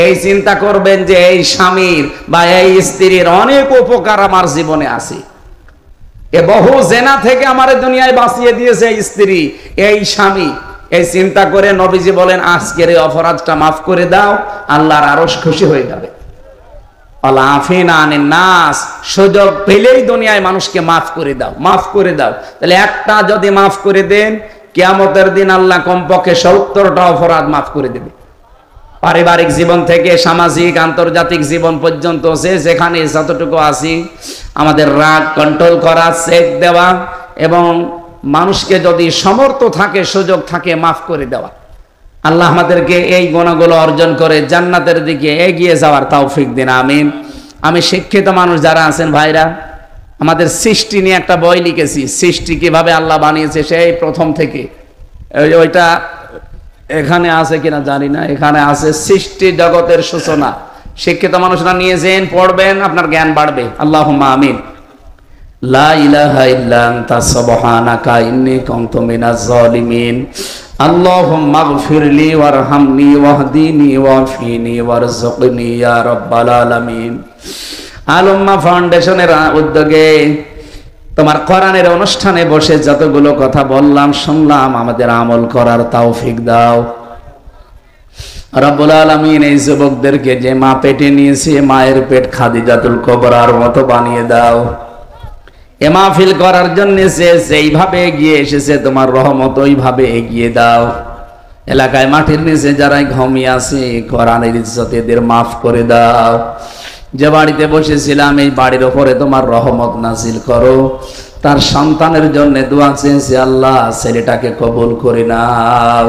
এই চিন্তা করবেন যে এই স্বামীর বা এই স্ত্রীর অনেক উপকার আমার জীবনে আছে। এ বহু জেনা থেকে আমার দুনিয়ায় বাঁচিয়ে দিয়েছে এই স্ত্রী, এই স্বামী। এই চিন্তা করে নবীজি বলেন, আজকের এই অপরাধটা মাফ করে দাও, আল্লাহর আরশ খুশি হয়ে যাবে। আলাফিনা আনিন নাস, সুযোগ পেলেই দুনিয়ায় মানুষকে মাফ করে দাও, মাফ করে দাও। তাহলে একটা যদি মাফ করে দেন, কিয়ামতের দিন আল্লাহ কমপক্ষে 70টা অপরাধ মাফ করে দেবে। পারিবারিক জীবন থেকে সামাজিক আন্তর্জাতিক জীবন পর্যন্ত যেখানে যতটুকু আছি, আমাদের রাগ কন্ট্রোল করা, চেক দেওয়া এবং মানুষকে যদি সমর্থ থাকে, সুযোগ থাকে, মাফ করে দেওয়া। আল্লাহ আমাদেরকে এই গুণগুলো অর্জন করে জান্নাতের দিকে এগিয়ে যাওয়ার তৌফিক দিন, আমিন। আমি শিক্ষিত মানুষ যারা আছেন ভাইরা, আমাদের সৃষ্টি নিয়ে একটা বই লিখেছি, সৃষ্টি কিভাবে আল্লাহ বানিয়েছে সেই প্রথম থেকে। ওইটা এখানে আছে কিনা জানি না, এখানে আছে সৃষ্টি জগতের সূচনা। শিক্ষিত মানুষরা নিয়েছেন, পড়বেন, আপনার জ্ঞান বাড়বে। আল্লাহুম্মা আমিন। লা ইলাহা ইল্লা আনতা সুবহানাকা ইন্নী কুনতু মিনাজ জালিমিন। আল্লাহুম্মা গফিরলি ওয়ারহামনি ওয়াহদিনি ওয়াফিনি ওয়ারযুকনি ইয়া রাব্বাল আলামিন। আল-উম্মাহ ফাউন্ডেশনের উদ্যোগে তোমার কোরআনের অনুষ্ঠানে বসে যতগুলো কথা বললাম, শুনলাম, আমাদের আমল করার তৌফিক দাও রব্বুল আলামিন। এই যুবকদেরকে যে মা পেটে নিয়েছে, মায়ের পেট খাদিজাতুল কুবরার মতো বানিয়ে দাও। এ মাহফিল করার জন্য যেইভাবে এগিয়ে এসেছে, তোমার রহমত ওইভাবে এগিয়ে দাও। এলাকায় মাটির নিচে যারা ঘুমিয়ে আছে, কোরআনের ইজ্জতে এদের মাফ করে দাও। যে বাড়িতে বসেছিলাম, এই বাড়ির ওপরে তোমার রহমত নাজিল করো। তার সন্তানের জন্য দোয়া চেয়েছি, আল্লাহ ছেলেটাকে কবুল করে নাও।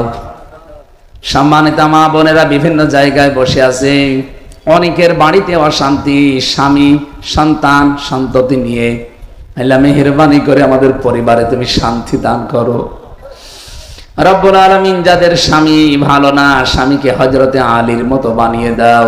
সম্মানিত মা বোনেরা বিভিন্ন জায়গায় বসে আছে, অনেকের বাড়িতে অশান্তি, স্বামী সন্তান সন্ততি নিয়ে। আল্লাহ মেহেরবানি করে আমাদের পরিবারে তুমি শান্তি দান করো রব্বুল আলামিন। যাদের স্বামী ভালো না, স্বামীকে হযরতে আলীর মতো বানিয়ে দাও।